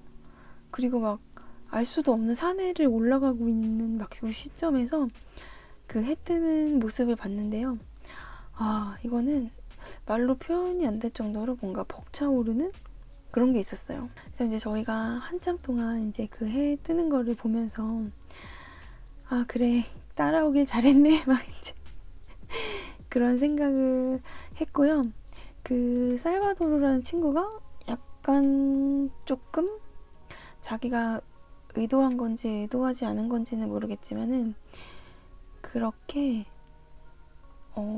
그리고 막 알 수도 없는 산에를 올라가고 있는 막 그 시점에서 그 해 뜨는 모습을 봤는데요. 이거는 말로 표현이 안 될 정도로 뭔가 벅차오르는 그런 게 있었어요. 그래서 이제 저희가 한참 동안 이제 그 해 뜨는 거를 보면서 그래 따라오길 잘했네 막 이제 그런 생각을 했고요. 그 살바도르라는 친구가 약간 조금 자기가 의도한 건지 의도하지 않은 건지는 모르겠지만은 그렇게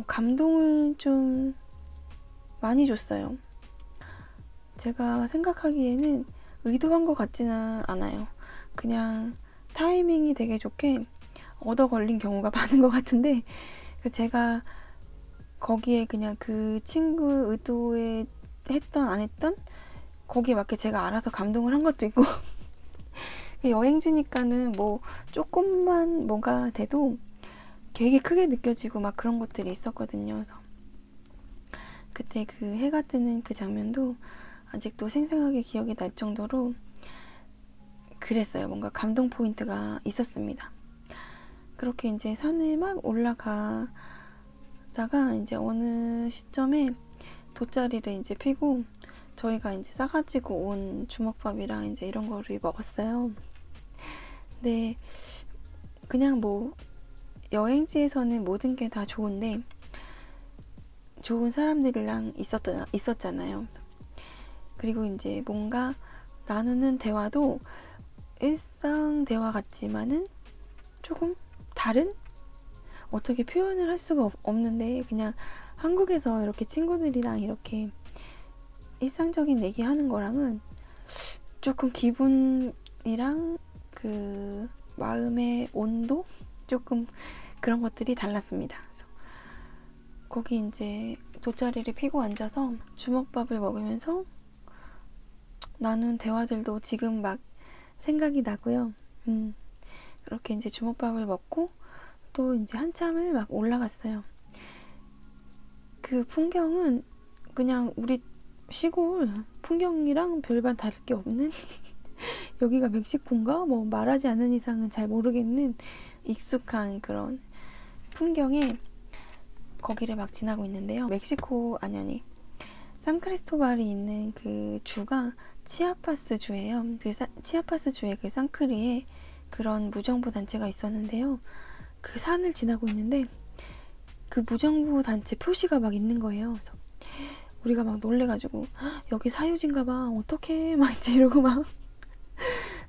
감동을 좀 많이 줬어요. 제가 생각하기에는 의도한 것 같지는 않아요. 그냥 타이밍이 되게 좋게 얻어 걸린 경우가 많은 것 같은데, 제가 거기에 그냥 그 친구 의도에 했던 안 했던 거기에 맞게 제가 알아서 감동을 한 것도 있고 여행지니까는 뭐 조금만 뭐가 돼도 되게 크게 느껴지고 막 그런 것들이 있었거든요. 그래서 그때 그 해가 뜨는 그 장면도 아직도 생생하게 기억이 날 정도로 그랬어요. 뭔가 감동 포인트가 있었습니다. 그렇게 이제 산에 막 올라가다가 이제 어느 시점에 돗자리를 이제 피고 저희가 이제 싸가지고 온 주먹밥이랑 이제 이런 거를 먹었어요. 근데 그냥 뭐 여행지에서는 모든 게 다 좋은데 좋은 사람들이랑 있었잖아요. 그리고 이제 뭔가 나누는 대화도 일상 대화 같지만은 조금 다른? 어떻게 표현을 할 수가 없는데 그냥 한국에서 이렇게 친구들이랑 이렇게 일상적인 얘기하는 거랑은 조금 기분이랑 그 마음의 온도? 조금 그런 것들이 달랐습니다. 그래서 거기 이제 돗자리를 피고 앉아서 주먹밥을 먹으면서 나눈 대화들도 지금 막 생각이 나고요. 그렇게 이제 주먹밥을 먹고 또 이제 한참을 막 올라갔어요. 그 풍경은 그냥 우리 시골 풍경이랑 별반 다를 게 없는 여기가 멕시코인가? 뭐 말하지 않는 이상은 잘 모르겠는 익숙한 그런 풍경에 거기를 막 지나고 있는데요. 멕시코 아니 산크리스토발이 있는 그 주가 치아파스 주예요. 그 치아파스 주의 그 산크리에 그런 무정부 단체가 있었는데요. 그 산을 지나고 있는데 그 무정부 단체 표시가 막 있는 거예요. 그래서 우리가 막 놀래가지고 여기 사유지인가 봐. 어떡해 막 이제 이러고 막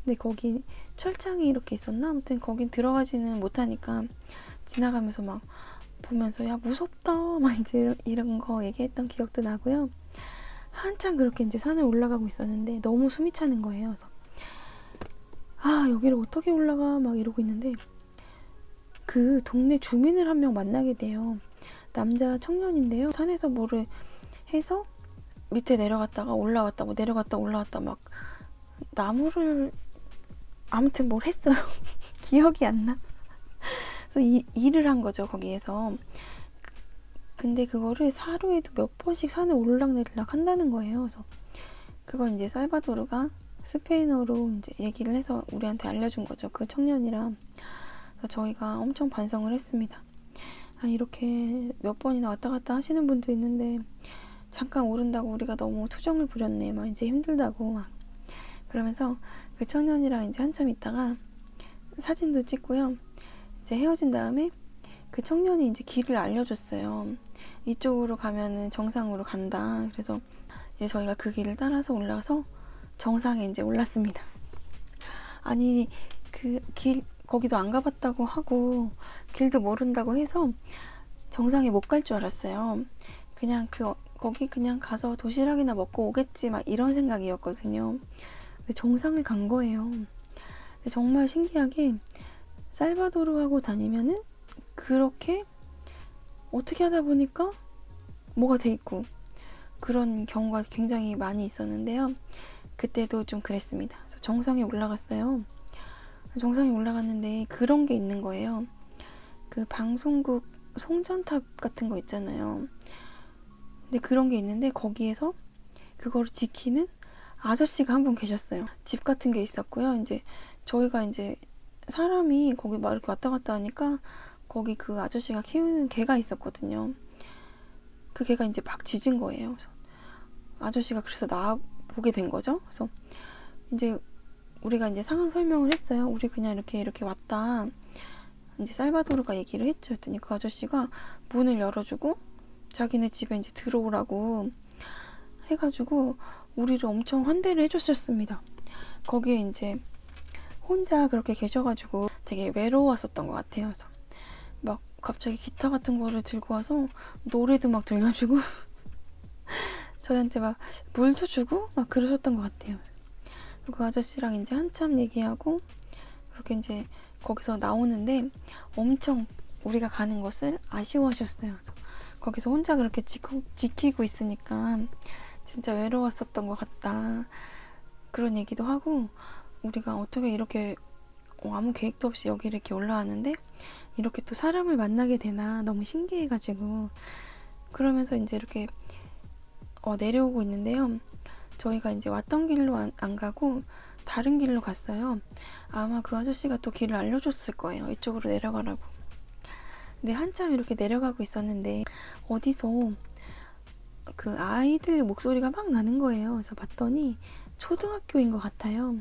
근데 거기 철창이 이렇게 있었나? 아무튼 거긴 들어가지는 못하니까 지나가면서 막 보면서 야 무섭다 막 이제 이런 거 얘기했던 기억도 나고요. 한참 그렇게 이제 산을 올라가고 있었는데 너무 숨이 차는 거예요. 그래서 여기를 어떻게 올라가 막 이러고 있는데 그 동네 주민을 한 명 만나게 돼요. 남자 청년인데요. 산에서 뭐를 해서 밑에 내려갔다가 올라왔다 뭐 내려갔다 올라왔다 막 나무를 아무튼 뭘 했어요. 기억이 안 나. 그래서 일을 한 거죠 거기에서. 근데 그거를 하루에도 몇 번씩 산을 오르락내리락 한다는 거예요. 그래서 그건 이제 살바도르가 스페인어로 이제 얘기를 해서 우리한테 알려준 거죠. 그 청년이랑. 그래서 저희가 엄청 반성을 했습니다. 이렇게 몇 번이나 왔다 갔다 하시는 분도 있는데 잠깐 오른다고 우리가 너무 투정을 부렸네. 막 이제 힘들다고 막. 그러면서 그 청년이랑 이제 한참 있다가 사진도 찍고요. 이제 헤어진 다음에 그 청년이 이제 길을 알려줬어요. 이쪽으로 가면은 정상으로 간다. 그래서 이제 저희가 그 길을 따라서 올라가서 정상에 이제 올랐습니다. 아니 그 길 거기도 안 가봤다고 하고 길도 모른다고 해서 정상에 못 갈 줄 알았어요. 그냥 거기 그냥 가서 도시락이나 먹고 오겠지 막 이런 생각이었거든요. 근데 정상을 간 거예요. 근데 정말 신기하게 살바도르하고 다니면은 그렇게 어떻게 하다 보니까 뭐가 돼 있고 그런 경우가 굉장히 많이 있었는데요. 그때도 좀 그랬습니다. 그래서 정상에 올라갔어요. 정상에 올라갔는데 그런 게 있는 거예요. 그 방송국 송전탑 같은 거 있잖아요. 근데 그런 게 있는데 거기에서 그거를 지키는 아저씨가 한 분 계셨어요. 집 같은 게 있었고요. 이제 저희가 이제 사람이 거기 막 이렇게 왔다 갔다 하니까 거기 그 아저씨가 키우는 개가 있었거든요. 그 개가 이제 막 짖은 거예요. 그래서 아저씨가 그래서 나와 보게 된 거죠. 그래서 이제 우리가 이제 상황 설명을 했어요. 우리 그냥 이렇게 왔다. 이제 살바도르가 얘기를 했죠. 했더니 그 아저씨가 문을 열어주고 자기네 집에 이제 들어오라고 해가지고 우리를 엄청 환대를 해줬었습니다. 거기에 이제 혼자 그렇게 계셔가지고 되게 외로웠었던 것 같아요. 그래서 막 갑자기 기타 같은 거를 들고 와서 노래도 막 들려주고 저희한테 막 물도 주고 막 그러셨던 것 같아요. 그 아저씨랑 이제 한참 얘기하고 그렇게 이제 거기서 나오는데 엄청 우리가 가는 것을 아쉬워하셨어요. 그래서 거기서 혼자 그렇게 지키고 있으니까 진짜 외로웠었던 것 같다. 그런 얘기도 하고 우리가 어떻게 이렇게 아무 계획도 없이 여기 이렇게 올라왔는데 이렇게 또 사람을 만나게 되나 너무 신기해가지고 그러면서 이제 이렇게 내려오고 있는데요. 저희가 이제 왔던 길로 안 가고 다른 길로 갔어요. 아마 그 아저씨가 또 길을 알려줬을 거예요. 이쪽으로 내려가라고. 근데 한참 이렇게 내려가고 있었는데 어디서 그 아이들 목소리가 막 나는 거예요. 그래서 봤더니 초등학교인 것 같아요.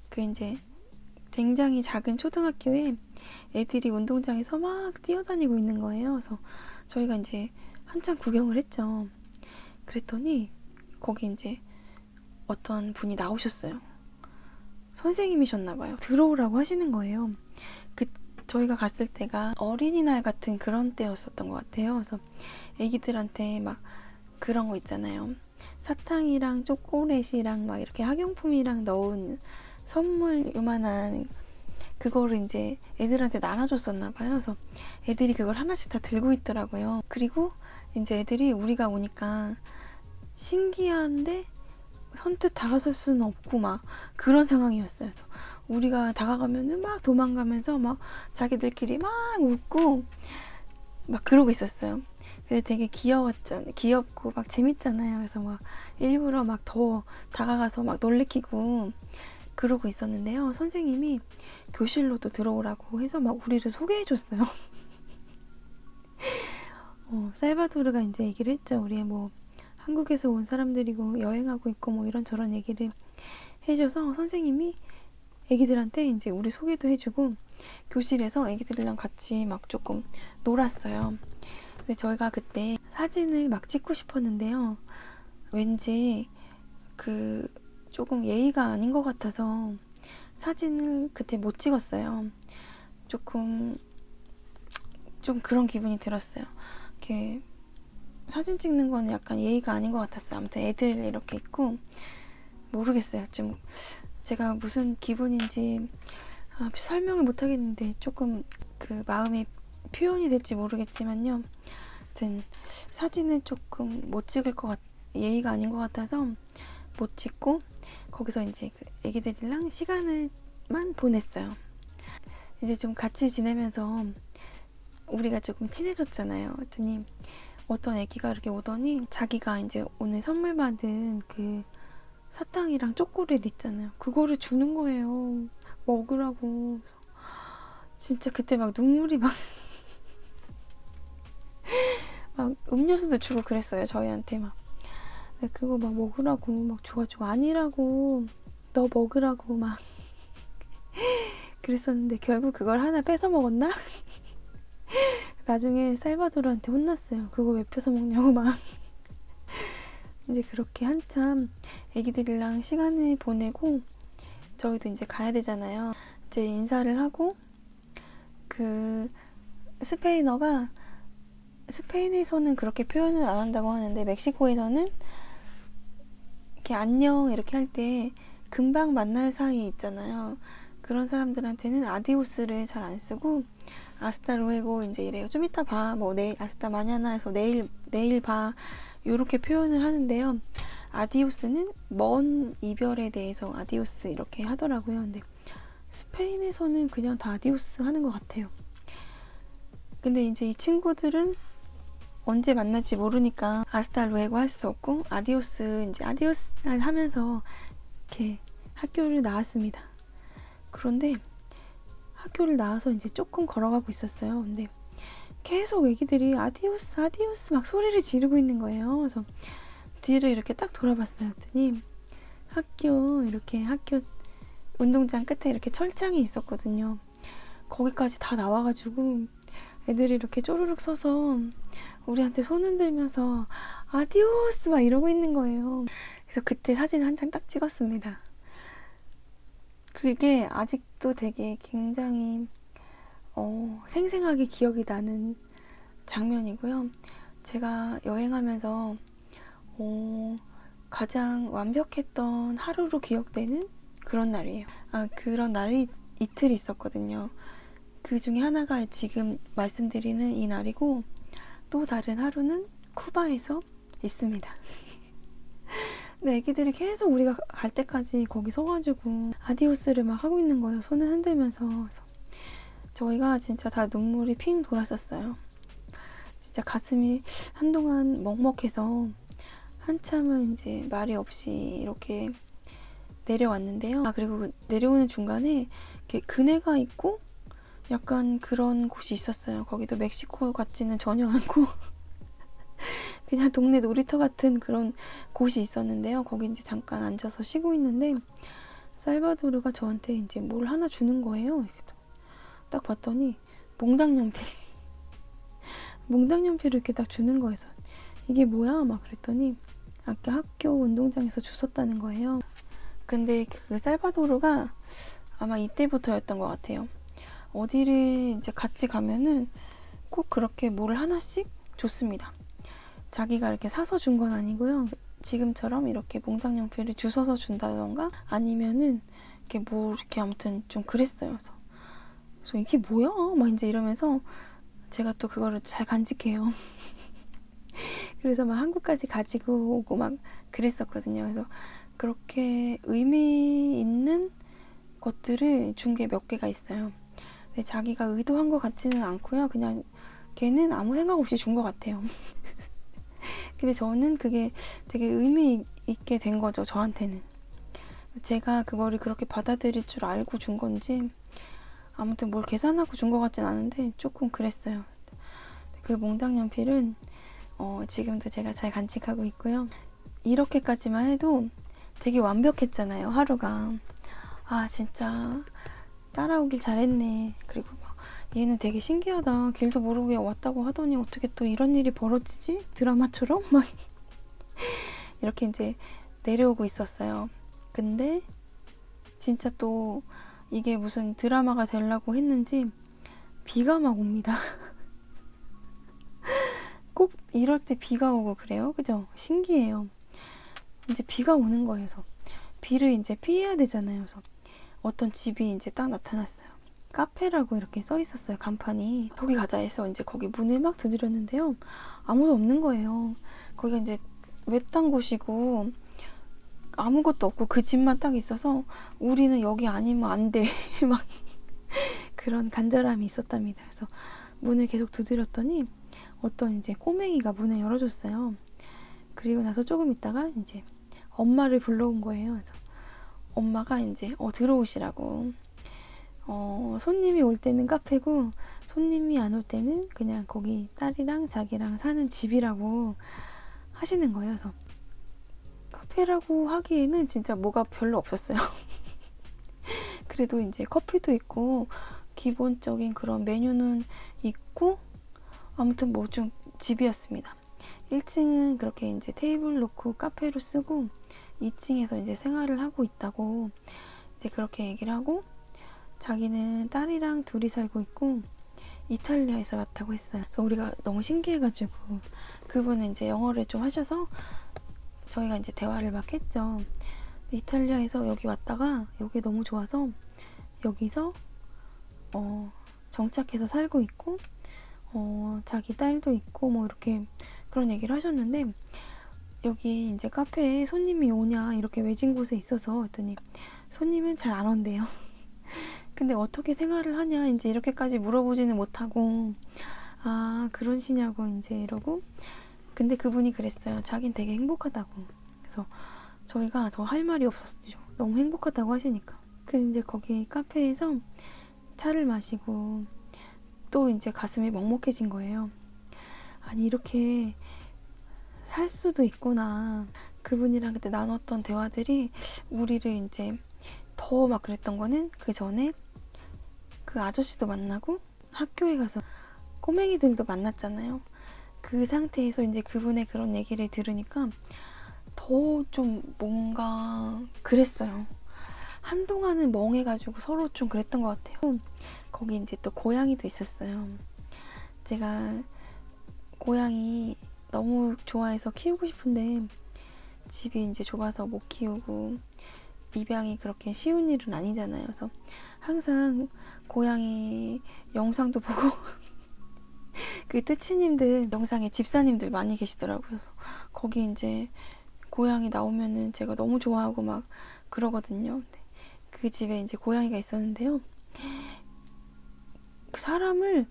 그 이제 굉장히 작은 초등학교에 애들이 운동장에서 막 뛰어다니고 있는 거예요. 그래서 저희가 이제 한참 구경을 했죠. 그랬더니 거기 이제 어떤 분이 나오셨어요. 선생님이셨나봐요. 들어오라고 하시는 거예요. 저희가 갔을 때가 어린이날 같은 그런 때였었던 것 같아요. 그래서 애기들한테 막 그런 거 있잖아요. 사탕이랑 초콜릿이랑 막 이렇게 학용품이랑 넣은 선물 요만한 그거를 이제 애들한테 나눠줬었나 봐요. 그래서 애들이 그걸 하나씩 다 들고 있더라고요. 그리고 이제 애들이 우리가 오니까 신기한데 선뜻 다가설 수는 없고 막 그런 상황이었어요. 그래서 우리가 다가가면은 막 도망가면서 막 자기들끼리 막 웃고 막 그러고 있었어요. 근데 되게 귀엽고 막 재밌잖아요. 그래서 막 일부러 막 더 다가가서 막 놀래키고 그러고 있었는데요. 선생님이 교실로도 들어오라고 해서 막 우리를 소개해줬어요. 살바도르가 이제 얘기를 했죠. 우리 뭐 한국에서 온 사람들이고 여행하고 있고 뭐 이런저런 얘기를 해줘서 선생님이 애기들한테 이제 우리 소개도 해주고 교실에서 애기들이랑 같이 막 조금 놀았어요. 근데 저희가 그때 사진을 막 찍고 싶었는데요. 왠지 그 조금 예의가 아닌 것 같아서 사진을 그때 못 찍었어요. 조금 좀 그런 기분이 들었어요. 이렇게 사진 찍는 거는 약간 예의가 아닌 것 같았어요. 아무튼 애들 이렇게 있고 모르겠어요. 좀 제가 무슨 기분인지 설명을 못 하겠는데 조금 그 마음이 표현이 될지 모르겠지만요. 아무튼 사진은 조금 못 찍을 것 예의가 아닌 것 같아서 못 찍고 거기서 이제 그 애기들이랑 시간을만 보냈어요. 이제 좀 같이 지내면서 우리가 조금 친해졌잖아요. 그랬더니 어떤 애기가 이렇게 오더니 자기가 이제 오늘 선물 받은 그 사탕이랑 초콜릿 있잖아요. 그거를 주는 거예요. 먹으라고. 진짜 그때 막 눈물이 막 음료수도 주고 그랬어요. 저희한테 막. 그거 막 먹으라고 막 줘가지고 아니라고 너 먹으라고 막 그랬었는데 결국 그걸 하나 뺏어 먹었나? 나중에 살바도르한테 혼났어요. 그거 왜 뺏어 먹냐고 막. 이제 그렇게 한참 애기들이랑 시간을 보내고 저희도 이제 가야 되잖아요. 이제 인사를 하고 그 스페인어가 스페인에서는 그렇게 표현을 안 한다고 하는데 멕시코에서는 이렇게 안녕 이렇게 할 때 금방 만날 사이 있잖아요. 그런 사람들한테는 아디오스를 잘 안 쓰고 아스타 루에고 이제 이래요. 좀 이따 봐. 뭐 내일 아스타 마냐나 해서 내일 봐. 요렇게 표현을 하는데요. 아디오스는 먼 이별에 대해서 아디오스 이렇게 하더라고요. 근데 스페인에서는 그냥 다 아디오스 하는 것 같아요. 근데 이제 이 친구들은 언제 만날지 모르니까 아스타 루에고 할 수 없고 아디오스 이제 아디오스 하면서 이렇게 학교를 나왔습니다. 그런데 학교를 나와서 이제 조금 걸어가고 있었어요. 근데 계속 애기들이 아디오스 아디오스 막 소리를 지르고 있는 거예요. 그래서 뒤를 이렇게 딱 돌아봤어요. 그랬더니 학교 운동장 끝에 이렇게 철창이 있었거든요. 거기까지 다 나와가지고 애들이 이렇게 쪼르륵 서서 우리한테 손 흔들면서 아디오스 막 이러고 있는 거예요. 그래서 그때 사진 한 장 딱 찍었습니다. 그게 아직도 되게 굉장히 생생하게 기억이 나는 장면이고요. 제가 여행하면서 가장 완벽했던 하루로 기억되는 그런 날이에요. 그런 날이 이틀 있었거든요. 그 중에 하나가 지금 말씀드리는 이 날이고, 또 다른 하루는 쿠바에서 있습니다. 근데 애기들이 계속 우리가 갈 때까지 거기 서가지고 아디오스를 막 하고 있는 거예요. 손을 흔들면서. 그래서 저희가 진짜 다 눈물이 핑 돌았었어요. 진짜 가슴이 한동안 먹먹해서 한참은 이제 말이 없이 이렇게 내려왔는데요. 그리고 내려오는 중간에 이렇게 그네가 있고 약간 그런 곳이 있었어요. 거기도 멕시코 같지는 전혀 않고 그냥 동네 놀이터 같은 그런 곳이 있었는데요. 거기 이제 잠깐 앉아서 쉬고 있는데 살바도르가 저한테 이제 뭘 하나 주는 거예요. 딱 봤더니 몽당 연필 몽당 연필을 이렇게 딱 주는 거예요. 이게 뭐야? 막 그랬더니 아까 학교 운동장에서 주웠다는 거예요. 근데 그 살바도르가 아마 이때부터였던 것 같아요. 어디를 이제 같이 가면은 꼭 그렇게 뭘 하나씩 줬습니다. 자기가 이렇게 사서 준 건 아니고요. 지금처럼 이렇게 몽당 연필을 주워서 준다던가 아니면은 이렇게 뭐 이렇게 아무튼 좀 그랬어요. 그래서 이게 뭐야? 막 이제 이러면서 제가 또 그거를 잘 간직해요. 그래서 막 한국까지 가지고 오고 막 그랬었거든요. 그래서 그렇게 의미 있는 것들을 준 게 몇 개가 있어요. 근데 자기가 의도한 것 같지는 않고요. 그냥 걔는 아무 생각 없이 준 것 같아요. 근데 저는 그게 되게 의미 있게 된 거죠. 저한테는. 제가 그거를 그렇게 받아들일 줄 알고 준 건지 아무튼 뭘 계산하고 준 것 같진 않은데 조금 그랬어요. 그 몽당 연필은 지금도 제가 잘 간직하고 있고요. 이렇게까지만 해도 되게 완벽했잖아요. 하루가. 진짜 따라오길 잘했네. 그리고 막 얘는 되게 신기하다. 길도 모르게 왔다고 하더니 어떻게 또 이런 일이 벌어지지? 드라마처럼? 막 이렇게 이제 내려오고 있었어요. 근데 진짜 또 이게 무슨 드라마가 되려고 했는지 비가 막 옵니다. 꼭 이럴 때 비가 오고 그래요. 그죠? 신기해요. 이제 비가 오는 거예요. 그래서 비를 이제 피해야 되잖아요. 그래서 어떤 집이 이제 딱 나타났어요. 카페라고 이렇게 써 있었어요. 간판이. 거기 가자 해서 이제 거기 문을 막 두드렸는데요. 아무도 없는 거예요. 거기가 이제 외딴 곳이고 아무것도 없고 그 집만 딱 있어서 우리는 여기 아니면 안 돼. 막 그런 간절함이 있었답니다. 그래서 문을 계속 두드렸더니 어떤 이제 꼬맹이가 문을 열어줬어요. 그리고 나서 조금 있다가 이제 엄마를 불러온 거예요. 그래서 엄마가 이제 들어오시라고. 손님이 올 때는 카페고 손님이 안 올 때는 그냥 거기 딸이랑 자기랑 사는 집이라고 하시는 거예요. 그래서 카페라고 하기에는 진짜 뭐가 별로 없었어요. 그래도 이제 커피도 있고 기본적인 그런 메뉴는 있고 아무튼 뭐 좀 집이었습니다. 1층은 그렇게 이제 테이블 놓고 카페로 쓰고 2층에서 이제 생활을 하고 있다고 이제 그렇게 얘기를 하고 자기는 딸이랑 둘이 살고 있고 이탈리아에서 왔다고 했어요. 그래서 우리가 너무 신기해가지고 그분은 이제 영어를 좀 하셔서 저희가 이제 대화를 막 했죠. 이탈리아에서 여기 왔다가 여기 너무 좋아서 여기서 정착해서 살고 있고 자기 딸도 있고 뭐 이렇게 그런 얘기를 하셨는데 여기 이제 카페에 손님이 오냐 이렇게 외진 곳에 있어서 했더니 손님은 잘 안 온대요. 근데 어떻게 생활을 하냐 이제 이렇게까지 물어보지는 못하고 그러시냐고 이제 이러고 근데 그분이 그랬어요. 자긴 되게 행복하다고. 그래서 저희가 더 할 말이 없었죠. 너무 행복하다고 하시니까. 이제 거기 카페에서 차를 마시고 또 이제 가슴이 먹먹해진 거예요. 아니 이렇게 살 수도 있구나. 그분이랑 그때 나눴던 대화들이 우리를 이제 더 막 그랬던 거는 그 전에 그 아저씨도 만나고 학교에 가서 꼬맹이들도 만났잖아요. 그 상태에서 이제 그분의 그런 얘기를 들으니까 더 좀 뭔가 그랬어요. 한동안은 멍해가지고 서로 좀 그랬던 것 같아요. 거기 이제 또 고양이도 있었어요. 제가 고양이 너무 좋아해서 키우고 싶은데 집이 이제 좁아서 못 키우고 입양이 그렇게 쉬운 일은 아니잖아요. 그래서 항상 고양이 영상도 보고 그 뜨치님들 영상에 집사님들 많이 계시더라고요. 그래서 거기 이제 고양이 나오면은 제가 너무 좋아하고 막 그러거든요. 근데 그 집에 이제 고양이가 있었는데요. 사람을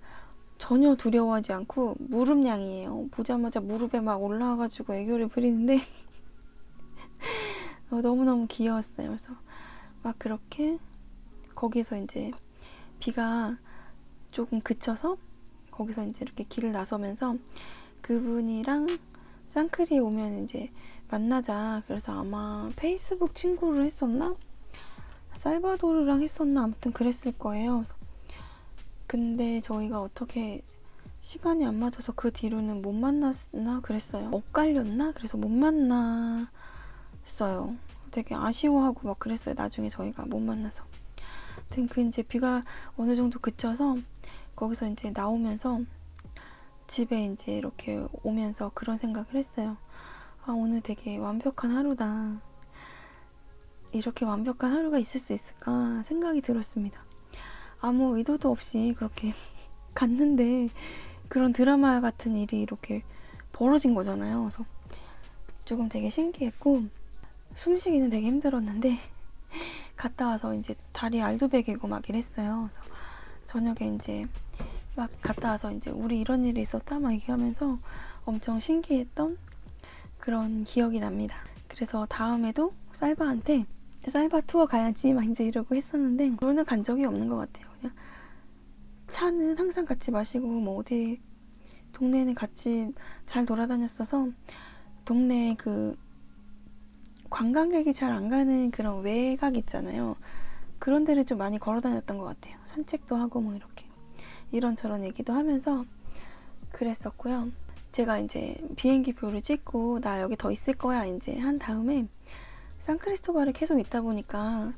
전혀 두려워하지 않고 무릎냥이에요. 보자마자 무릎에 막 올라와가지고 애교를 부리는데 너무너무 귀여웠어요. 그래서 막 그렇게 거기서 이제 비가 조금 그쳐서 거기서 이제 이렇게 길을 나서면서 그분이랑 쌍크리에 오면 이제 만나자. 그래서 아마 페이스북 친구를 했었나? 살바도르랑 했었나? 아무튼 그랬을 거예요. 그래서 근데 저희가 어떻게 시간이 안 맞아서 그 뒤로는 못 만났나 그랬어요. 엇갈렸나? 그래서 못 만났어요. 되게 아쉬워하고 막 그랬어요. 나중에 저희가 못 만나서. 아무튼 그 이제 비가 어느 정도 그쳐서 거기서 이제 나오면서 집에 이제 이렇게 오면서 그런 생각을 했어요. 아, 오늘 되게 완벽한 하루다. 이렇게 완벽한 하루가 있을 수 있을까 생각이 들었습니다. 아무 의도도 없이 그렇게 갔는데 그런 드라마 같은 일이 이렇게 벌어진 거잖아요. 그래서 조금 되게 신기했고 숨쉬기는 되게 힘들었는데 갔다 와서 이제 다리에 알도 베기고 막 이랬어요. 그래서 저녁에 이제 막 갔다 와서 이제 우리 이런 일이 있었다 막 얘기하면서 엄청 신기했던 그런 기억이 납니다. 그래서 다음에도 쌀바한테 쌀바 투어 가야지 막 이제 이러고 했었는데 오늘 간 적이 없는 것 같아요. 그냥 차는 항상 같이 마시고 뭐 어디 동네는 같이 잘 돌아다녔어서 동네 그 관광객이 잘 안 가는 그런 외곽 있잖아요. 그런 데를 좀 많이 걸어 다녔던 것 같아요. 산책도 하고 뭐 이렇게 이런저런 얘기도 하면서 그랬었고요. 제가 이제 비행기 표를 찍고 나 여기 더 있을 거야 이제 한 다음에 산크리스토발에 계속 있다 보니까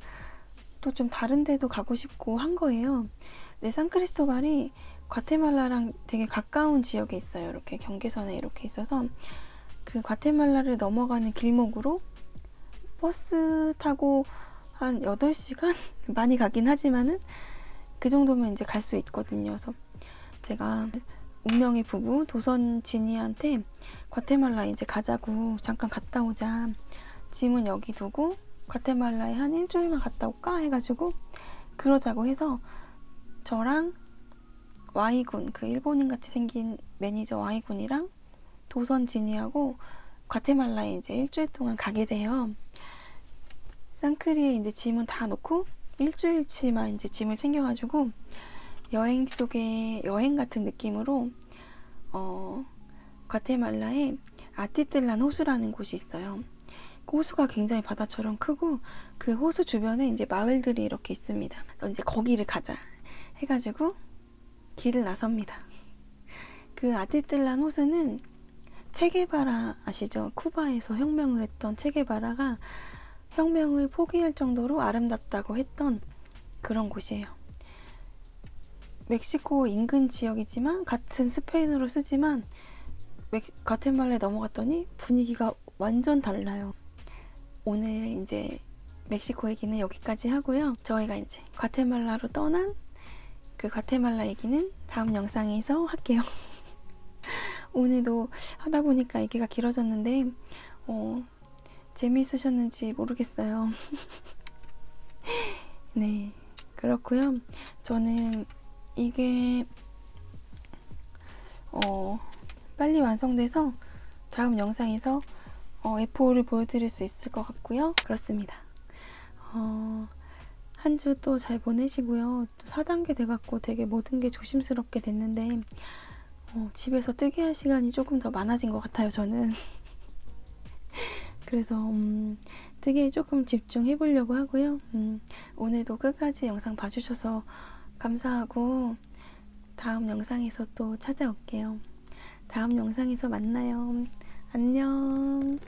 또 좀 다른 데도 가고 싶고 한 거예요. 근데 산크리스토발이 과테말라랑 되게 가까운 지역에 있어요. 이렇게 경계선에 이렇게 있어서 그 과테말라를 넘어가는 길목으로 버스 타고 한 8시간? 많이 가긴 하지만은 그 정도면 이제 갈 수 있거든요. 그래서 제가 운명의 부부 도선 지니한테 과테말라 이제 가자고 잠깐 갔다 오자. 짐은 여기 두고 과테말라에 한 일주일만 갔다 올까 해가지고 그러자고 해서 저랑 Y군 그 일본인 같이 생긴 매니저 Y군이랑 도선 지니하고 과테말라에 이제 일주일 동안 가게 돼요. 쌍크리에 이제 짐은 다 놓고 일주일치만 이제 짐을 챙겨가지고 여행 속의 여행 같은 느낌으로 과테말라에 아티틀란 호수라는 곳이 있어요. 그 호수가 굉장히 바다처럼 크고 그 호수 주변에 이제 마을들이 이렇게 있습니다. 그래서 이제 거기를 가자 해가지고 길을 나섭니다. 그 아티틀란 호수는 체게바라 아시죠? 쿠바에서 혁명을 했던 체게바라가 혁명을 포기할 정도로 아름답다고 했던 그런 곳이에요. 멕시코 인근 지역이지만 같은 스페인어로 쓰지만 과테말라에 넘어갔더니 분위기가 완전 달라요. 오늘 이제 멕시코 얘기는 여기까지 하고요. 저희가 이제 과테말라로 떠난 그 과테말라 얘기는 다음 영상에서 할게요. 오늘도 하다 보니까 얘기가 길어졌는데 재미있으셨는지 모르겠어요. 네, 그렇고요. 저는 이게 빨리 완성돼서 다음 영상에서 F5를 보여드릴 수 있을 것 같고요. 그렇습니다. 한 주 또 잘 보내시고요. 또 4단계 돼갖고 되게 모든 게 조심스럽게 됐는데 집에서 뜨게 할 시간이 조금 더 많아진 것 같아요. 저는 그래서 뜨개에 조금 집중해 보려고 하고요. 오늘도 끝까지 영상 봐주셔서 감사하고 다음 영상에서 또 찾아올게요. 다음 영상에서 만나요. 안녕.